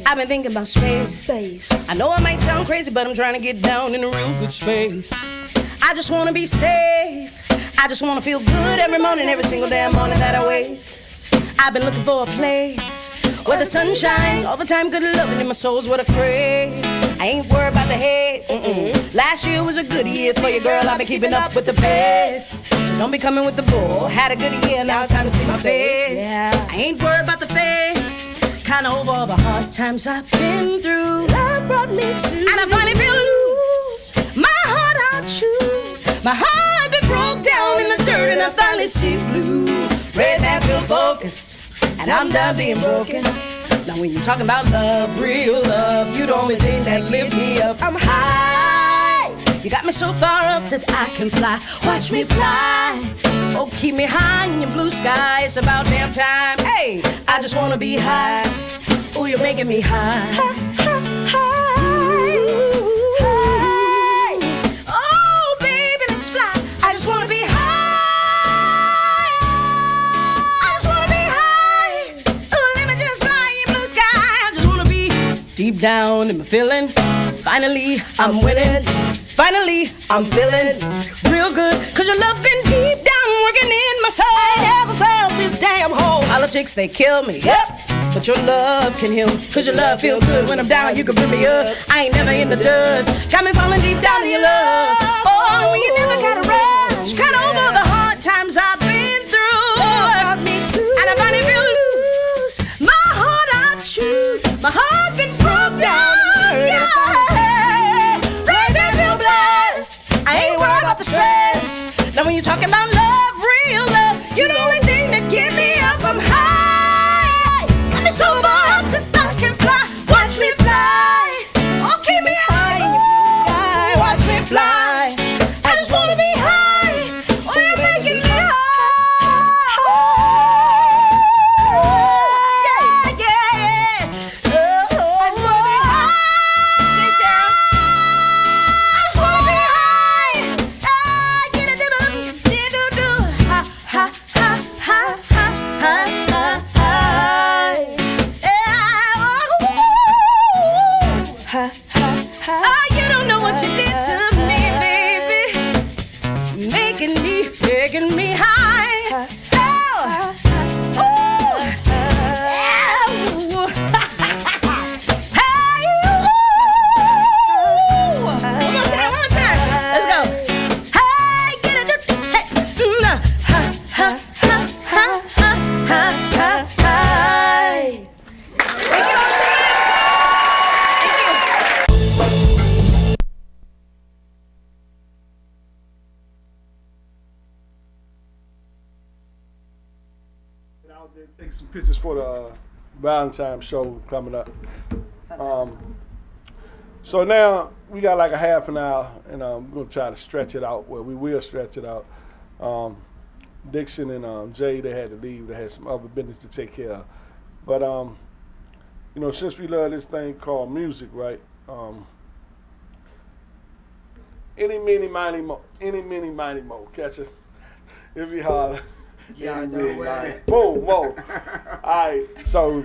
I've been thinking about space. I know it might sound crazy, but I'm trying to get down in a real good space. I just wanna be safe. I just wanna feel good every morning, every single damn morning that I wake. I've been looking for a place where the sun shines all the time, good loving in my soul's what I crave. I ain't worried about the hate. Last year was a good year for you, girl. I've been keeping up with the pace. So don't be coming with the bull. Had a good year, now it's time to see my face. I ain't worried about the fame. Kinda over all the hard times I've been through. Love brought me to, and I finally feel loose. My heart I'll choose. My heart been broke down in the dirt, and I finally see blue. Red and feel focused, and I'm done being broken. Now when you're talking about love, real love, you the only thing that lift me up. I'm high. You got me so far up that I can fly. Watch me fly. Oh, keep me high in your blue sky. It's about damn time. Hey, I just wanna be high. Oh, you're making me high. Oh, baby, let's fly. I just wanna be high. Deep down in my feeling, finally I'm winning. Finally, I'm feeling real good. Cause your love been deep down working in my soul. I ain't ever felt this damn hole. Politics, they kill me, yep. But your love can heal me. Cause your love feel good. When I'm down, you can bring me up. I ain't never in the dust. Got me falling deep down in your love. Oh, when you never gotta rush. Kinda over the hard times I've been through. And I find it feel loose. My heart I choose. My heart been broke down. Yeah. Right now feel blessed. I ain't worried about the stress. Now when you talking about love, real love, you the only thing that get me up. I'm high. Got me sober up to I can fly. Watch me fly. Oh, keep me high. Watch me fly. I just wanna be high. Oh, you're making me high. Yeah, yeah. Oh, I just wanna be high. Sing, Sarah. I just wanna be high. Get a do ha ha ha ha ha ha ha. Oh, you don't know what you did to me, baby. Making me high. Oh, oh, hey, one more time. Let's go. Hey, get it, hey, ha ha ha ha ha ha ha. Thank you all so much. Thank you. Out there, take some pictures for the Valentine show coming up. So now we got like a half an hour, and we're gonna try to stretch it out. Well, we will stretch it out. Dixon and Jay, they had to leave. They had some other business to take care of. But you know, since we love this thing called music, right? Any, mini, miny, mo. Catch it? If you holler. Yeah, no way. Boom, whoa. All right, so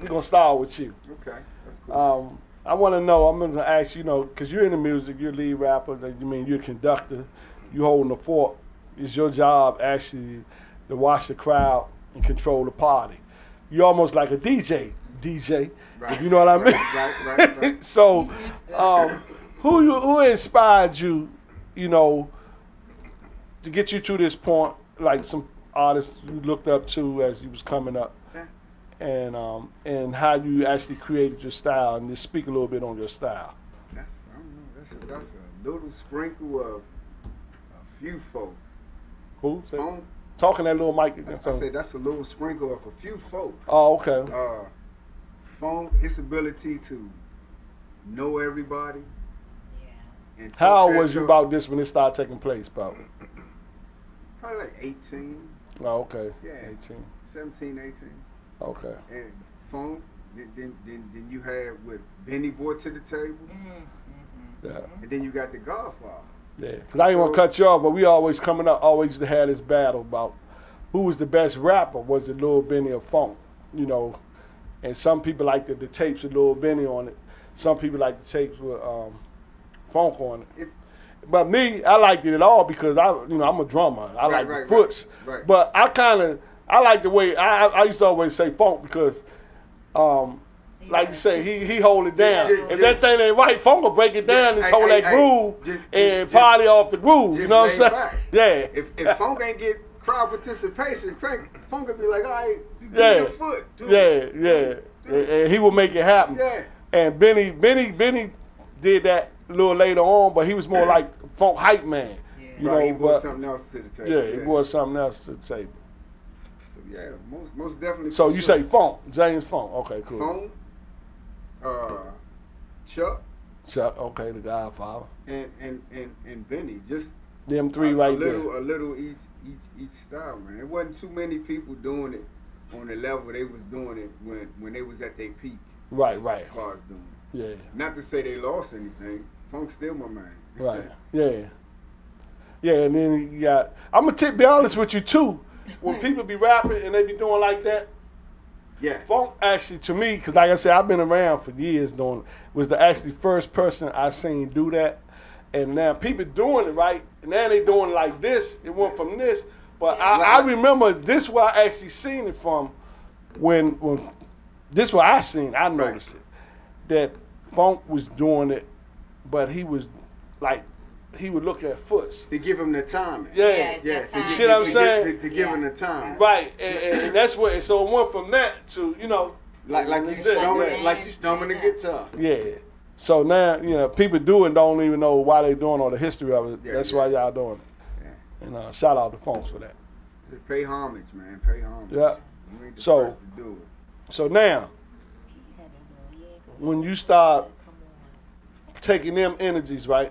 we're going to start with you. Okay, that's cool. I want to know, I'm going to ask you, because you're in the music, you're a lead rapper, you're a conductor, you holding the fort. It's your job actually to watch the crowd and control the party. You're almost like a DJ, right. if you know what I mean. Right. So, who inspired you, to get you to this point, like some artists you looked up to as you was coming up, and how you actually created your style, and just speak a little bit on your style. That's a little sprinkle of a few folks. Who? Funk. Talking that little mic. I said that's a little sprinkle of a few folks. Oh, okay. Funk, his ability to know everybody. Yeah. And how old was you about this when it started taking place, probably? Probably like 18. Oh, okay. Yeah. 18. 17, 18. Okay. And Funk, then you had with Benny brought to the table. Yeah. And then you got the Godfather. Yeah, because I didn't want to cut you off, but we always coming up, always used to have this battle about who was the best rapper. Was it Lil Benny or Funk? And some people like the tapes with Lil Benny on it. Some people like the tapes with Funk on it. But me, I liked it all because I'm a drummer. I like the foots. Right. But I like the way I used to always say Funk because. Like you say, he hold it down. If that thing ain't right, Funk will break it down and hold that groove and party off the groove. You know what I'm saying? Back. Yeah. If Funk ain't get crowd participation, Funk will be like, all right, give me the foot. And he will make it happen. Yeah. And Benny did that a little later on, but he was more like Funk hype man. Yeah. He brought something else to the table. Yeah, he brought something else to the table. So yeah, most definitely. So you say Funk, James Funk. Okay, cool. Funk. Chuck, okay, the Godfather, and Benny, just them three there. A little each style, man. It wasn't too many people doing it on the level they was doing it when they was at their peak. Right. As far as doing it. Yeah. Not to say they lost anything. Funk's still my man. Right. Yeah. Yeah, and then you got. I'm gonna be honest with you too. When people be rapping and they be doing like that. Yeah. Funk actually, to me, because like I said, I've been around for years was the actually first person I seen do that. And now people doing it right, and now they doing it like this. It went from this, but I remember this where I actually seen it from when this where I seen. I noticed it that Funk was doing it, but he was like he would look at Foots. To give him the time. Yeah, You see what I'm saying? To give him the time. Right, and that's what. So it went from that to like you strumming the guitar. Yeah. So now people do and don't even know why they doing all the history of it. That's why y'all doing it. Yeah. And shout out to Funks for that. Pay homage, man. Pay homage. Yeah. You ain't the So first to do it. So now, when you start taking them energies, right,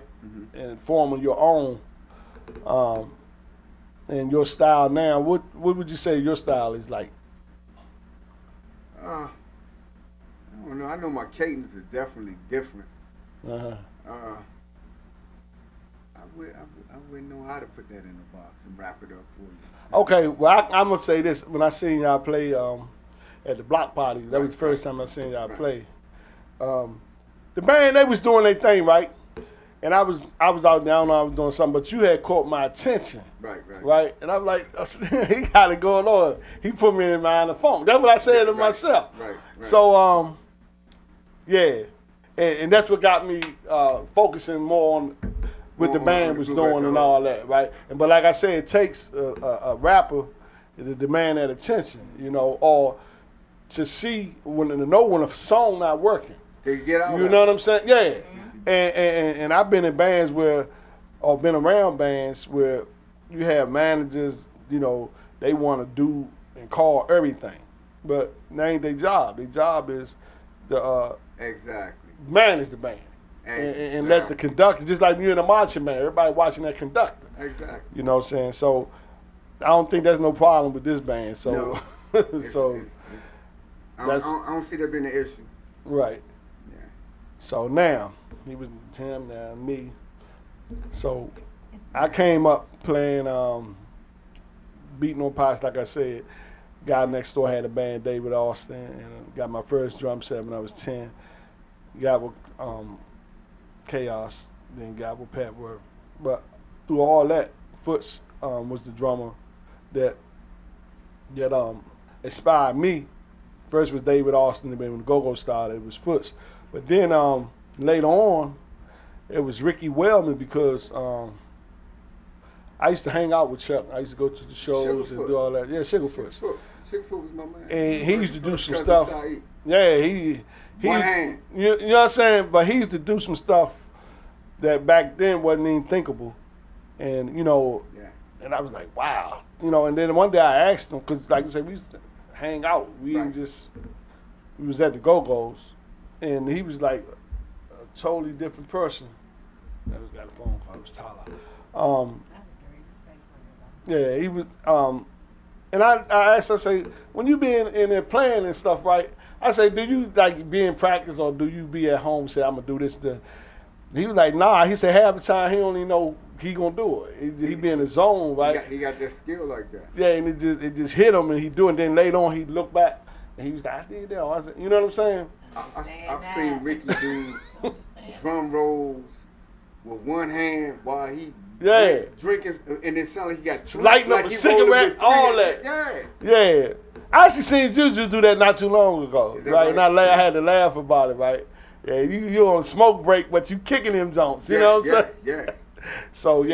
and forming your own, and your style now, what would you say your style is like? I don't know. I know my cadence is definitely different. Uh-huh. I wouldn't know how to put that in a box and wrap it up for you. Okay, well I'm gonna say this. When I seen y'all play at the block party, that was the first time I seen y'all play. The band, they was doing their thing, right? And I was out there, I don't know, I was doing something, but you had caught my attention. Right? And I'm like, he got it going on. He put me in mind of funk. That's what I said to myself. Right. So, yeah. And that's what got me focusing more on what the band was doing and all that, right? But like I said, it takes a rapper to demand that attention, or to see when a song not working. To get out. You know what I'm saying? Yeah. And I've been in bands or been around bands where you have managers, they want to do and call everything, but that ain't their job. Their job is to manage the band and let the conductor, just like you in a marching band, everybody watching that conductor. Exactly. You know what I'm saying? So I don't think there's no problem with this band. So, no. I don't see there being an issue. Right. Yeah. So now he was him, now me. So I came up playing beating on pots, like I said. Guy next door had a band, David Austin, and got my first drum set when I was 10. Got with Chaos, then got with Pat Worth. But through all that, Foots was the drummer that inspired me. First was David Austin, and then when Go-Go started, it was Foots. But then later on, it was Ricky Wellman because I used to hang out with Chuck. I used to go to the shows and do all that. Yeah, Sugarfoot. Sugarfoot was my man. And he used to do some stuff. Yeah, he one hand. You know what I'm saying? But he used to do some stuff that back then wasn't even thinkable. And, and I was like, wow. And then one day I asked him, because like I said, we used to hang out. We didn't we was at the Go-Go's. And he was like a totally different person. I just got a phone call. It was Tyler. Yeah, he was, and I asked, I say, when you be in there playing and stuff, right? I say, do you like be in practice or do you be at home say, I'm gonna do this? He was like, nah. He said half the time he don't even know he gonna do it. He be in the zone, right? He got that skill like that. Yeah, and it just hit him and he do it. And then later on he looked back and he was like, I did that. I said, you know what I'm saying? I've seen Ricky do drum rolls with one hand while he drinking, and then suddenly he got lighting up a cigarette, all that. Yeah. I actually seen Juju do that not too long ago, right? And I had to laugh about it, right? Yeah, you on a smoke break, but you kicking them joints, you know what I'm saying? Yeah. So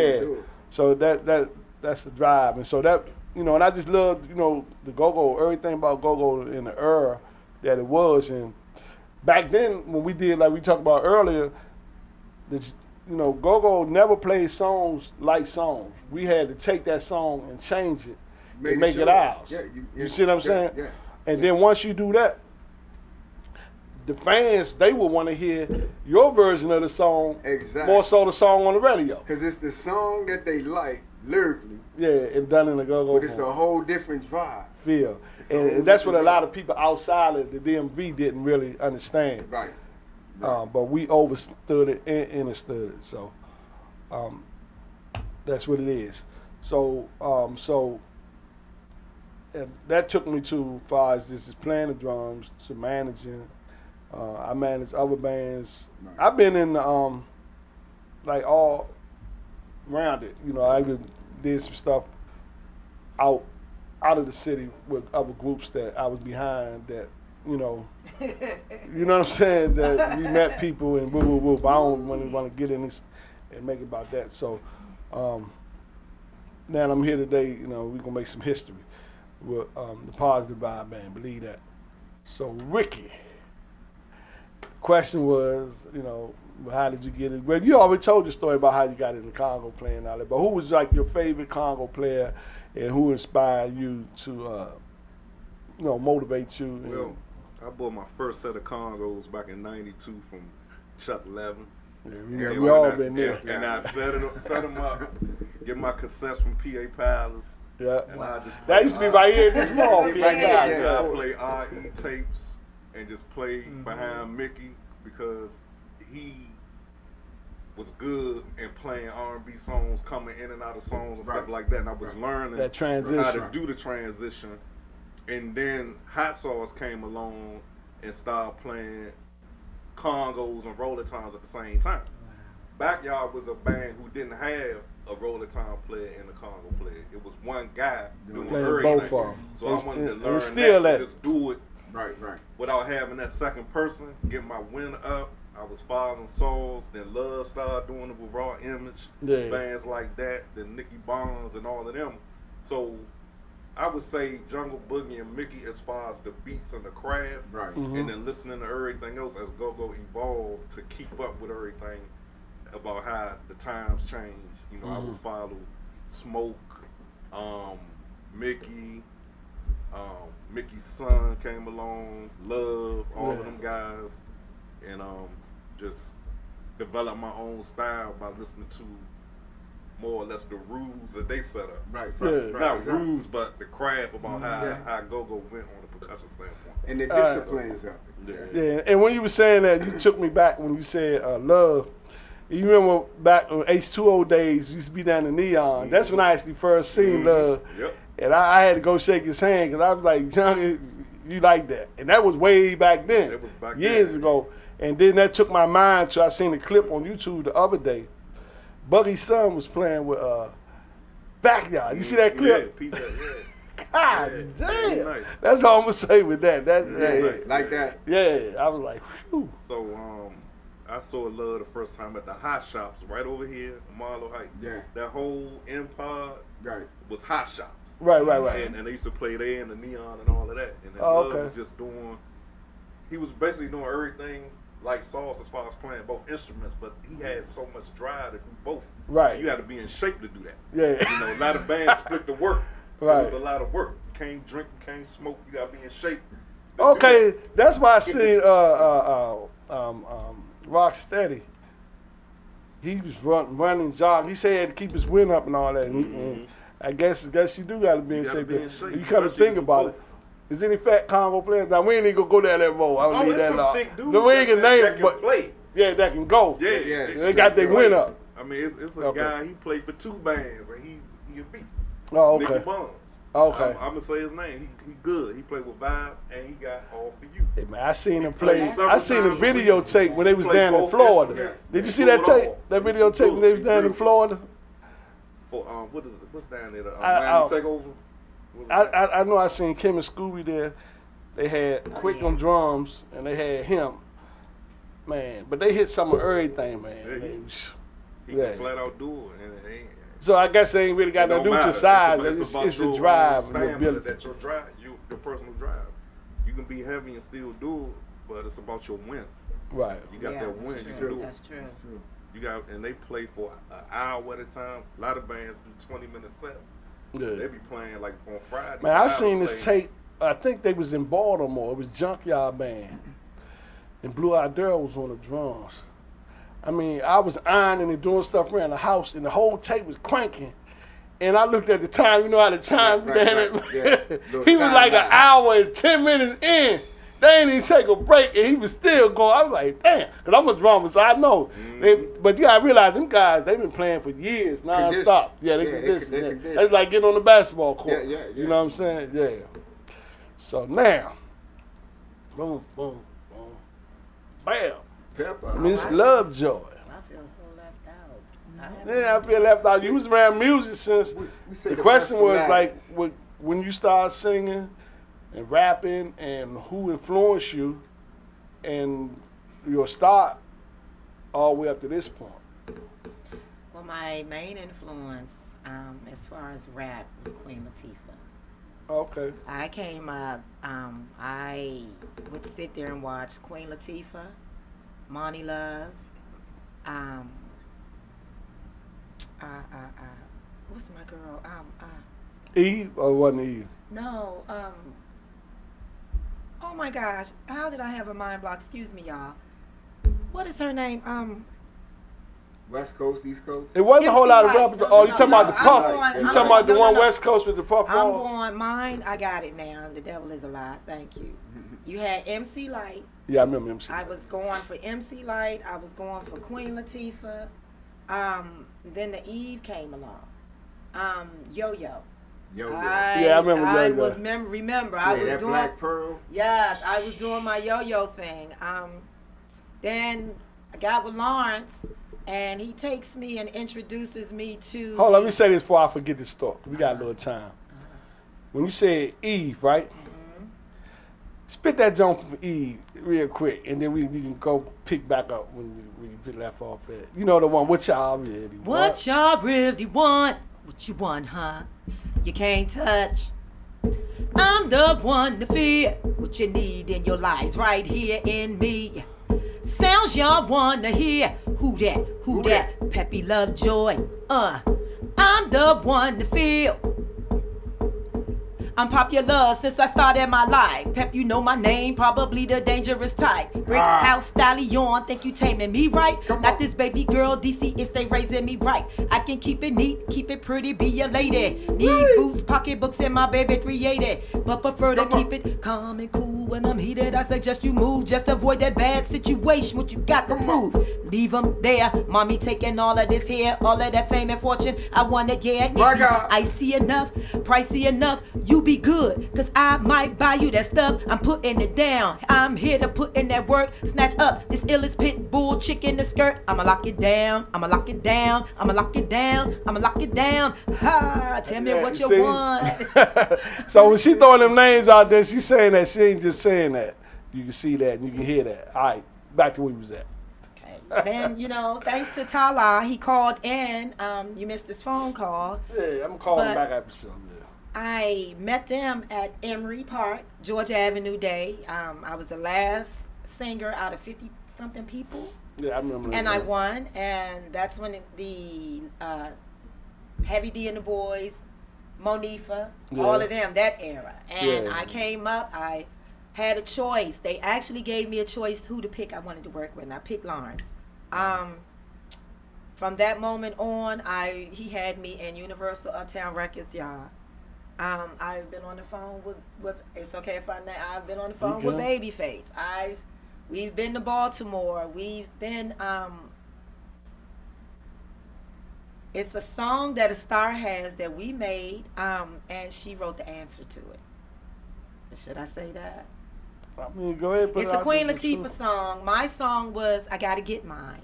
so that's the drive, and so that and I just love the Go-Go, everything about Go-Go in the era that it was, and back then when we did like we talked about earlier, Go-Go never played songs like songs. We had to take that song and change it and make it ours. Yeah, you see what I'm saying? Yeah. And then once you do that, the fans, they will want to hear your version of the song more so the song on the radio. Because it's the song that they like lyrically. Yeah, and done in the Go-Go. But it's a whole different drive. Feel. And that's what a lot of people outside of the DMV didn't really understand. Right. But we overstood it and understood it. So that's what it is. So and that took me to far as this is playing the drums to managing. I manage other bands. Right. I've been in like all rounded. You know, I even did some stuff out of the city with other groups that I was behind that, you know what I'm saying, that we met people and woo. But I don't want to get in this and make it about that. So now I'm here today, you know, we're going to make some history with the Positive Vibe Band, believe that. So Ricky, the question was, you know, how did you get it? Well, you already told your story about how you got into Congo playing and all that, but who was like your favorite Congo player and who inspired you to, you know, motivate you? Well, I bought my first set of Congos back in '92 from Chuck Levin. Yeah, we all been there. And I set them up, get my cassettes from PA Palace. Yeah. And I just that used to be right here in this mall. I play RE tapes and just play behind Mickey because he was good in playing R&B songs, coming in and out of songs and stuff like that. And I was learning that transition, how to do the transition. And then Hot Sauce came along and started playing Congos and Roller Toms at the same time. Backyard was a band who didn't have a Roller Tom player and a Congo player. It was one guy doing everything. Both of them. So I wanted to learn that. Just do it right, without having that second person, get my win up. I was following Souls, then Love started doing it with Raw Image, bands like that, then Nicky Bonds and all of them. So I would say Jungle Boogie and Mickey as far as the beats and the craft, and then listening to everything else as Go-Go evolved to keep up with everything about how the times change. You know, I would follow Smoke, Mickey, Mickey's son came along, Love, all of them guys, and just develop my own style by listening to more or less the rules that they set up. Not rules, but the craft about how Go-Go went on the percussion standpoint. And the disciplines of it. Yeah, and when you were saying that, you took me back when you said Love. You remember back on H2O days, used to be down in Neon. That's when I actually first seen Love. And I had to go shake his hand because I was like, Johnny, you like that. And that was way back then, years ago. And then that took my mind to, I seen a clip on YouTube the other day. Buggy's son was playing with Backyard. You see that clip? God damn. Nice. That's all I'm going to say with that. Like that? Yeah, I was like, whew. So, I saw Love the first time at the Hot Shops right over here in Marlow Heights. Yeah. That whole Empire was Hot Shops. Right. And they used to play there in the Neon and all of that. And then Love was just doing, he was basically doing everything like Sauce as far as playing both instruments, but he had so much drive to do both. Right. And you had to be in shape to do that. Yeah. You know, a lot of bands split the work. Right. It's a lot of work. You can't drink, you can't smoke, you gotta be in shape. Okay, that's why I seen Rocksteady. He was running, jogging. He said he had to keep his wind up and all that. And I guess you do gotta be in shape. You kind of think about it. Is any fat Congo players? Now we ain't even gonna go down that road. I don't need that lot. No, we ain't gonna name it, but yeah, that can go. Yeah. They got their win up. I mean, it's a guy. He played for 2 bands, and he a beast. Oh, okay. Nicky Bonds. Okay. I'm gonna say his name. He good. He played with Vibe, and he got All For You. Hey man, I seen him play. I seen a videotape when they was down in Florida. Did you see that tape? That videotape when they was down in Florida? For what's down there? Miami Takeover. I know I seen Kim and Scooby there. They had Quick on drums and they had him. Man, but they hit some of everything, man. He can flat out do it. And it ain't, so I guess they ain't really got nothing to do with size. It's the drive and the ability. That's your drive, your personal drive. You can be heavy and still do it, but it's about your win. Right. You got that win, you can do it. That's true. You got, and they play for an hour at a time. A lot of bands do 20-minute sets. Yeah. They be playing like on Friday. Man, I seen this tape. I think they was in Baltimore. It was Junkyard Band, and Blue Eyed Daryl was on the drums. I mean, I was ironing and doing stuff around the house, and the whole tape was cranking. And I looked at the time. You know how the time? He was like an hour and 10 minutes in. They ain't even take a break, and he was still going. I was like, damn, because I'm a drummer, so I know. But you got to realize, them guys, they've been playing for years, non-stop. Yeah, they condition. It's like getting on the basketball court. Yeah. You know what I'm saying? Yeah. So now, boom, boom, boom, bam. Pepper. Miss Lovejoy. I feel so left out. Yeah, I feel left out. You was around music since. We say The the question best for was like, last. when you started singing and rapping, and who influenced you, and your start all the way up to this point. Well, my main influence, as far as rap, was Queen Latifah. Okay. I came up, I would sit there and watch Queen Latifah, Monty Love, what's my girl? Eve or wasn't Eve? No, oh my gosh, how did I have a mind block? Excuse me, y'all. What is her name? West Coast, East Coast. It wasn't a whole MC lot of Light. rappers. No, Oh, you no, talking no, about the I'm Puff? going- You I'm talking about the going- one no, no. West Coast with the Puff I'm Walls? going mine. I got it now. The devil is a lie. Thank you. You had MC Light. Yeah, I remember MC. I was going for MC Light. I was going for Queen Latifah. Then the Eve came along. Yo-Yo. Yo, Yeah, I remember I Yo-Yo. was remember I was that doing Black Pearl. Yes, I was doing my yo-yo thing. Then I got with Lawrence, and he takes me and introduces me to. Hold on, let me say this before I forget this thought. We got a little time. When you said Eve, right? Spit that jump from Eve real quick, and then we can go pick back up when you left off at. You know the one, what y'all really want? What y'all really want? What you want, huh? You can't touch. I'm the one to feel what you need in your lives right here in me. Sounds y'all wanna hear. Who that? Who that? Peppy Love Joy. I'm the one to feel. I'm popular since I started my life. Pep, you know my name, probably the dangerous type. Brick house stallion, think you taming me right? Not this baby girl, DC is they raising me right. I can keep it neat, keep it pretty, be a lady. Need boots, pocketbooks, and my baby 380. But prefer to keep it calm and cool when I'm heated. I suggest you move, just avoid that bad situation. What you got to prove? Leave them there. Mommy taking all of this here, all of that fame and fortune. I want it, yeah. My God. I see enough, pricey enough. You be good, cause I might buy you that stuff. I'm putting it down. I'm here to put in that work. Snatch up this illest pit bull chick in the skirt. I'ma lock it down. I'ma lock it down. I'ma lock it down. I'ma lock it down. Ha! Tell me what you See? want. So when she throwing them names out there, she's saying that. She ain't just saying that. You can see that and you can hear that. All right, back to where we was at. Then, thanks to Tala, he called in. You missed his phone call. Yeah, I'm calling But- back episode. I met them at Emory Park, Georgia Avenue Day. I was the last singer out of 50-something people. Yeah, I remember that. And I won, and that's when the Heavy D and the Boys, Monifa, all of them, that era. And I came up, I had a choice. They actually gave me a choice who to pick I wanted to work with, and I picked Lawrence. From that moment on, he had me in Universal Uptown Records, y'all. I've been on the phone with it's okay if I've been on the phone with Babyface. We've been to Baltimore. We've been it's a song that A Star Has that we made, and she wrote the answer to it. Should I say that? I mean, go ahead. It's a Queen Latifah song. My song was I Gotta Get Mine.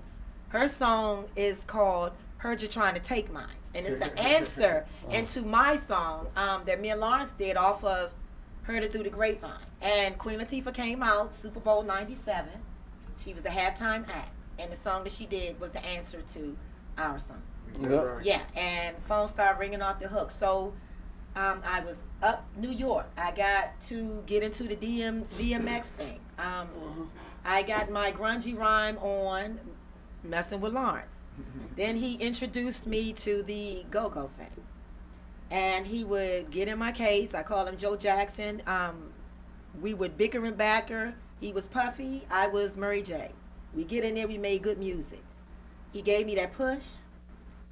Her song is called Heard You Trying to Take Mine. And it's the answer into my song that me and Lawrence did off of Heard It Through the Grapevine. And Queen Latifah came out Super Bowl 97. She was a halftime act. And the song that she did was the answer to our song. Yeah, and phone started ringing off the hook. So I was up New York. I got to get into the DMX thing. I got my grungy rhyme on messing with Lawrence. Then he introduced me to the go-go thing. And he would get in my case. I call him Joe Jackson. We would bicker and backer. He was Puffy. I was Murray J. We get in there. We made good music. He gave me that push.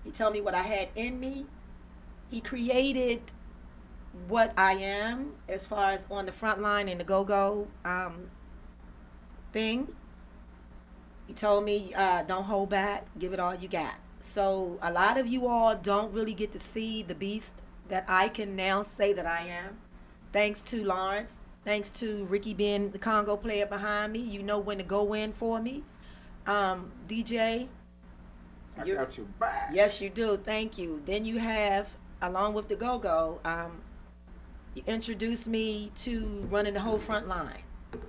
He told me what I had in me. He created what I am as far as on the front line in the go-go thing. He told me, don't hold back, give it all you got. So a lot of you all don't really get to see the beast that I can now say that I am. Thanks to Lawrence, thanks to Ricky being the Congo player behind me. You know when to go in for me. DJ, I got your back. Yes, you do. Thank you. Then you have, along with the Go-Go, you introduced me to running the whole front line.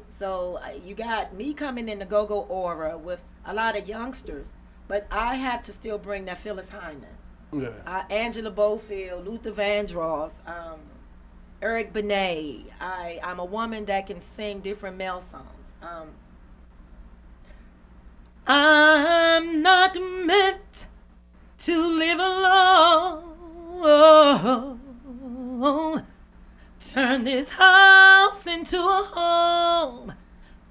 So you got me coming in the Go-Go aura with a lot of youngsters, but I have to still bring that Phyllis Hyman. Yeah. Angela Bofield, Luther Vandross, Eric Benet. I'm a woman that can sing different male songs. I'm not meant to live alone. Turn this house into a home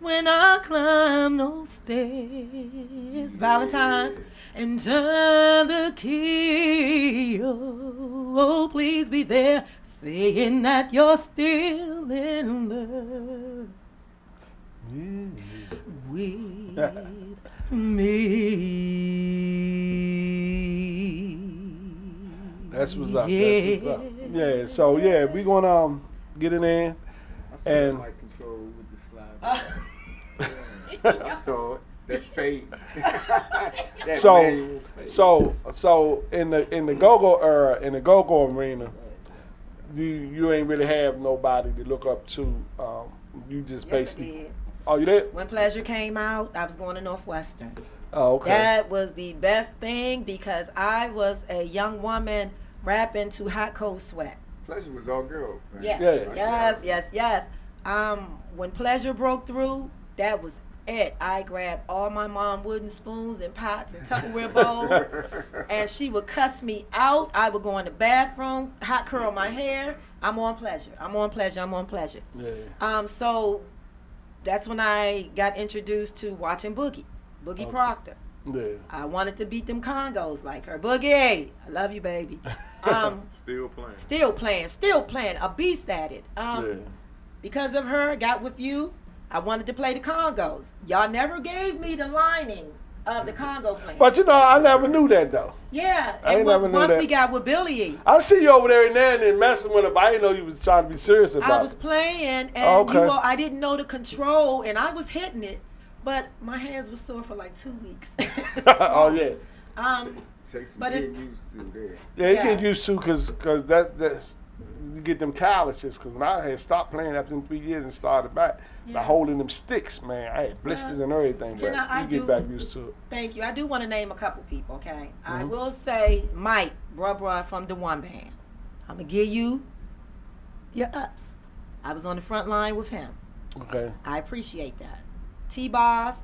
when I climb those stairs. Valentine's and turn the key. Oh, please be there, saying that you're still in love with me. That's what's up. That's what's up. Yeah. So yeah, we gonna get it in, and mic control with the slide. I saw it. That fade. That so in the go-go era, in the go-go arena, you ain't really have nobody to look up to. You just basically. I did. Oh, you did? When Pleasure came out, I was going to Northwestern. Oh, okay. That was the best thing because I was a young woman rapping to Hot Cold Sweat. Pleasure was all girl. Man. Yeah. Yes. When Pleasure broke through, that was it. I grabbed all my mom wooden spoons and pots and Tupperware bowls, and she would cuss me out. I would go in the bathroom, hot curl my hair. I'm on Pleasure. Yeah. So that's when I got introduced to watching Boogie Proctor. Yeah. I wanted to beat them Congos like her. Boogie, I love you, baby. Still playing. A beast at it. Because of her, got with you. I wanted to play the Congos. Y'all never gave me the lining of the Congo playing. But I never knew that though. Yeah. I never knew once that. we got with Billy E. I see you over there and there and then messing with it, but I didn't know you was trying to be serious about it. I was playing and I didn't know the control and I was hitting it, but my hands were sore for like 2 weeks. Oh yeah. Takes some but getting used to there. Yeah, you get used to because that's you get them calluses. Because when I had stopped playing after 3 years and started back, by holding them sticks, man, I had blisters and everything. But you get back used to it. Thank you. I do want to name a couple people. Okay, I will say Mike Bruh from the One Band. I'm gonna give you your ups. I was on the front line with him. Okay. I appreciate that. T-Boss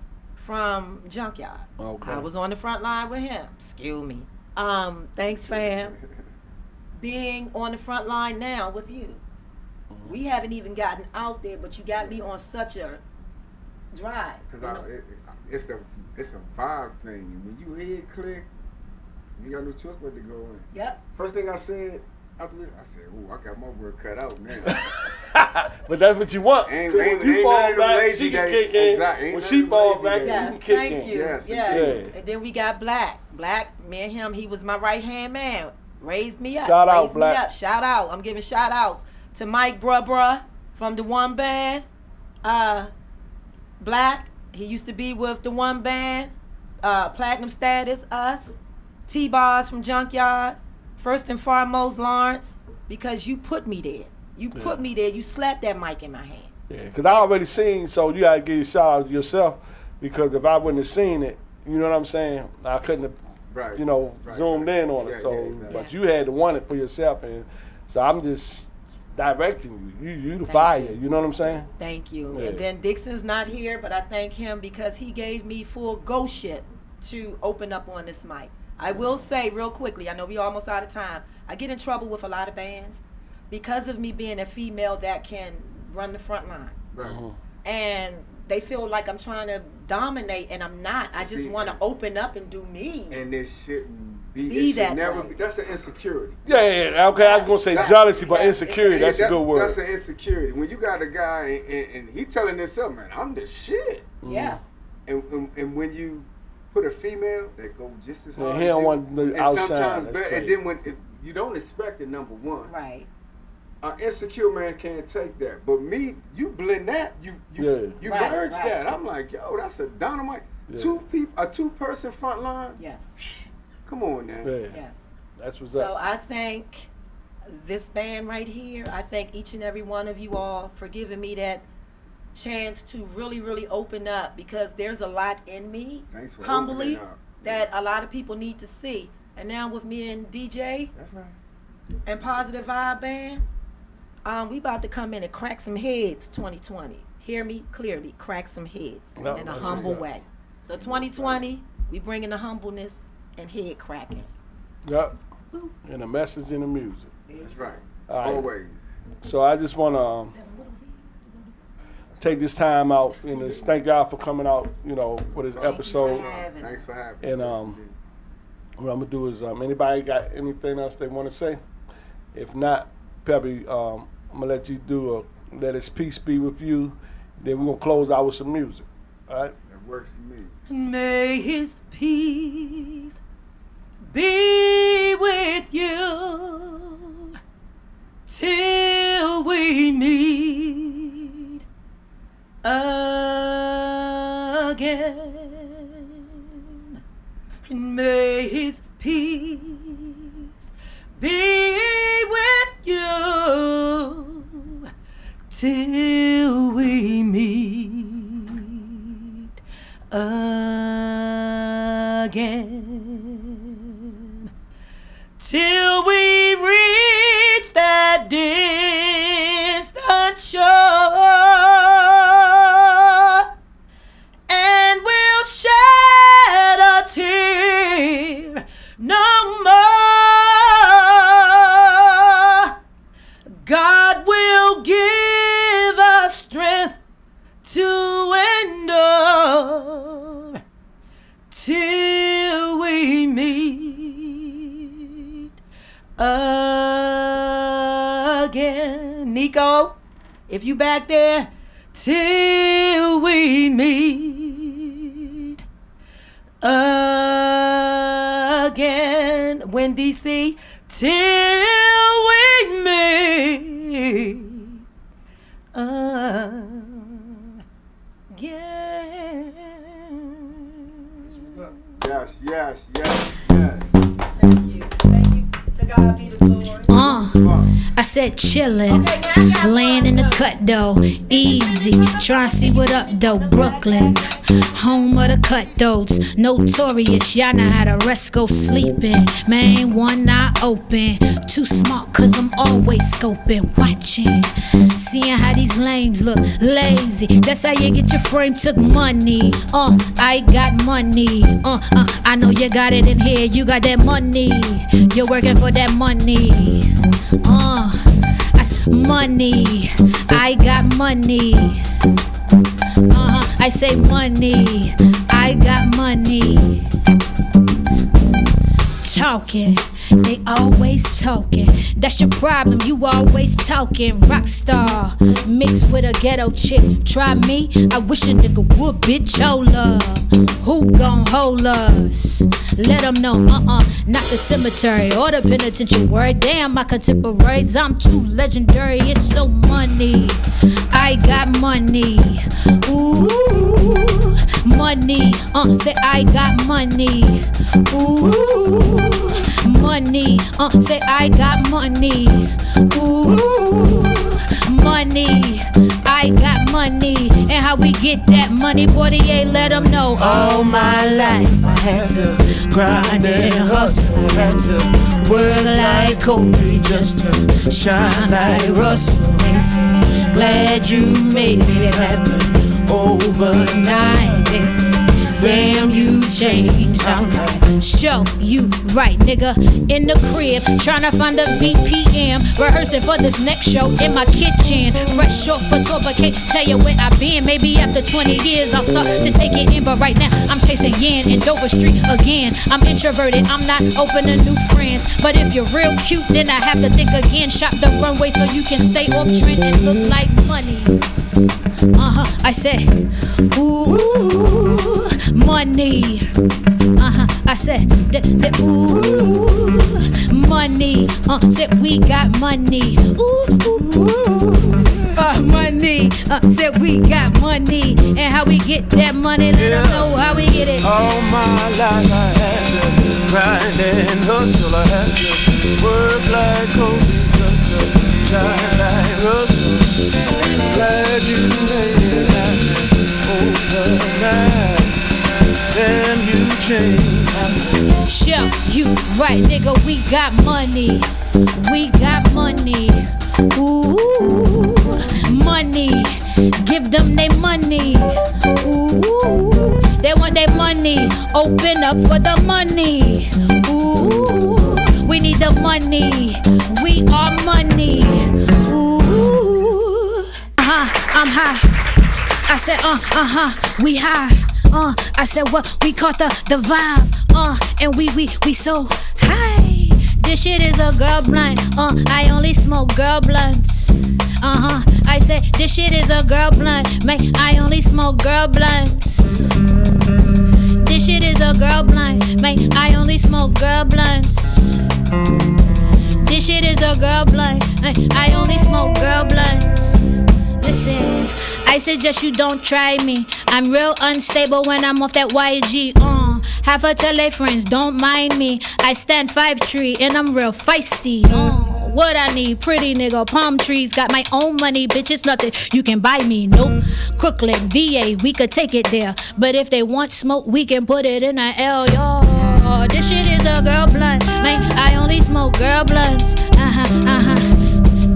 from Junkyard. Okay. I was on the front line with him. Excuse me. Thanks, fam. Being on the front line now with you. We haven't even gotten out there, but you got me on such a drive. Because it's a vibe thing. When you hear it click, you got no choice but to go in. Yep. First thing I said after it, I said, "Ooh, I got my work cut out now." But that's what you want. Ain't you fall back, lazy she can day. kick in. Exactly. When she falls back, you Yes, can kick thank in. you. Yes, Yes. And then we got Black, me and him, he was my right-hand man. Raised me up. Shout out, raised Black. Me up. Shout out. I'm giving shout outs to Mike Bruh from the One Band. Black, he used to be with the One Band. Platinum Status, us. T-Boss from Junkyard. First and foremost, Lawrence, because you put me there. You put me there. You slapped that mic in my hand. Yeah, because I already seen, so you got to give a shout out to yourself, because if I wouldn't have seen it, you know what I'm saying, I couldn't have, zoomed in on it. So, exactly. but you had to want it for yourself, and so I'm just directing you. You the fire. You know what I'm saying? Thank you. Yeah. And then Dixon's not here, but I thank him because he gave me full go shit to open up on this mic. I will say real quickly, I know we almost out of time. I get in trouble with a lot of bands because of me being a female that can run the front line. Right. And they feel like I'm trying to dominate, and I'm not. I just want to open up and do me. And this shouldn't be Be it that should never way. be. That's an insecurity. Yeah. Okay, I was gonna say jealousy, but insecurity. That's a good word. That's an insecurity. When you got a guy and he telling himself, "Man, I'm the shit." Yeah. And when you put a female that go just as hard, he don't want the and outside. sometimes That's better. And crazy. then when you don't expect it, number one, Right. an insecure man can't take that. But me, you blend that, you Right, merge right. that. I'm like, yo, that's a dynamite. Yeah. Two people, a 2-person front line. Yes. Come on now. Yeah. Yes. That's what's So up. I thank this band right here. I thank each and every one of you all for giving me that chance to really, really open up, because there's a lot in me, Thanks for humbly, opening up. that a lot of people need to see. And now with me and DJ That's right. and Positive Vibe Band, we about to come in and crack some heads 2020. Hear me clearly, crack some heads No, in a that's humble what's up. way. So 2020, we bringing the humbleness and head cracking. Yep. And the message in the music. That's right. All right. Always. So I just want to take this time out and just thank y'all for coming out, for this episode. Thanks for having me. And what I'm gonna do is, anybody got anything else they want to say? If not, Peppy, I'm gonna let you do let His peace be with you. Then we're gonna close out with some music. All right? That works for me. May His peace be with you till we meet again. May His peace be with you till we meet again. Till we reach that distant shore, and we'll shed a tear no more. God will give us strength to endure till we meet again. Nico, if you back there, till we meet again. When DC, till we meet again. Yes, yes, yes, yes. Thank you. Thank you. To God be the glory. I said chillin', laying in the cut though, easy. Try and see what up though, Brooklyn, home of the cutthroats, notorious. Y'all know how to rest, go sleeping. Man, one eye open, too smart 'cause I'm always scoping, watching, seeing how these lames look lazy. That's how you get your frame took money. I got money. I know you got it in here. You got that money. You're working for that money. Money, I got money. I say money, I got money. Talking, they always talking. That's your problem, you always talking. Rockstar mixed with a ghetto chick. Try me, I wish a nigga would, bitch. Hola, who gon' hold us? Let them know, not the cemetery or the penitentiary. Word, damn, my contemporaries, I'm too legendary. It's so money, I got money. Ooh, money, say I got money. Ooh, money, say I got money. Ooh, money, I got money. And how we get that money, boy, they let them know. All my life I had to grind and hustle. I had to work like Kobe just to shine like Russell. They say, glad you made it happen overnight. They say, damn, you changed. I'm like, show you right, nigga. In the crib, tryna find a BPM. Rehearsing for this next show in my kitchen. Fresh off for tour, but can't tell you where I've been. Maybe after 20 years, I'll start to take it in. But right now, I'm chasing yen in Dover Street again. I'm introverted, I'm not open to new friends. But if you're real cute, then I have to think again. Shop the runway so you can stay off trend and look like money. I said, ooh, money. I said, ooh, money. Said we got money. Ooh, money. Said we got money. And how we get that money, let them know how we get it. All my life I had to grind and hustle. I had to work like Kobe, shine like Russell. Glad you made it happen overnight. Damn, you changed. Sure, you right, nigga. We got money. We got money. Ooh, money. Give them their money. Ooh, they want their money. Open up for the money. Ooh, we need the money. We are money. Ooh, I'm high. I said, we high. I said, what? We caught the vibe. And we so high. This shit is a girl blunt. I only smoke girl blunts. I said, this shit is a girl blunt. Man, I only smoke girl blunts. This shit is a girl blunt. Man, I only smoke girl blunts. This shit is a girl blunt. Man, I only smoke girl blunts. Listen, I suggest you don't try me. I'm real unstable when I'm off that YG. Half a tell they friends, don't mind me. I stand 5'3" and I'm real feisty. What I need, pretty nigga, palm trees. Got my own money, bitch, it's nothing you can buy me, nope. Crooklyn, VA, we could take it there. But if they want smoke, we can put it in a L, yo. This shit is a girl blunt, man, I only smoke girl blunts.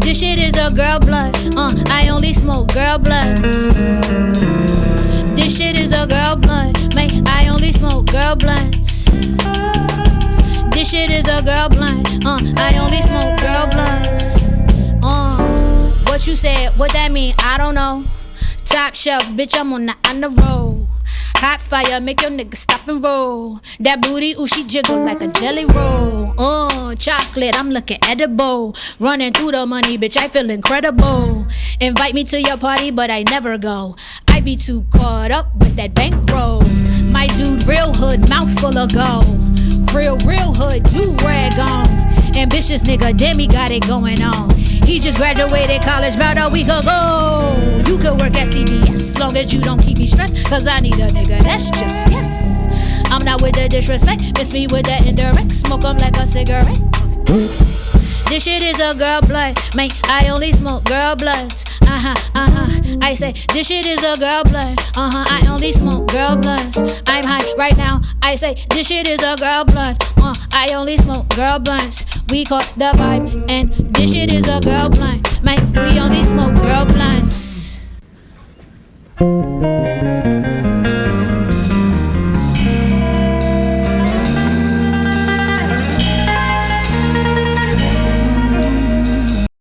This shit is a girl blunt, I only smoke girl blunts. This shit is a girl blunt, man, I only smoke girl blunts. This shit is a girl blunt, I only smoke girl blunts. What you said, what that mean, I don't know. Top shelf, bitch, I'm on the road. Hot fire, make your nigga stop and roll. That booty, ooh, she jiggle like a jelly roll. Chocolate, I'm looking edible. Running through the money, bitch, I feel incredible. Invite me to your party, but I never go. I be too caught up with that bankroll. My dude, real hood, mouth full of gold. Real hood, do rag on. Ambitious nigga, damn, he got it going on. He just graduated college about a week ago. You could work at CBS, long as you don't keep me stressed. Cause I need a nigga that's just yes. I'm not with the disrespect, miss me with the indirect. Smoke 'em like a cigarette. This shit is a girl blunt, man, I only smoke girl blunts. I say, this shit is a girl blunt. I only smoke girl blunts. I'm high right now. I say, this shit is a girl blunt. I only smoke girl blunts. We caught the vibe, and this shit is a girl blunt. Man, we only smoke girl blunts.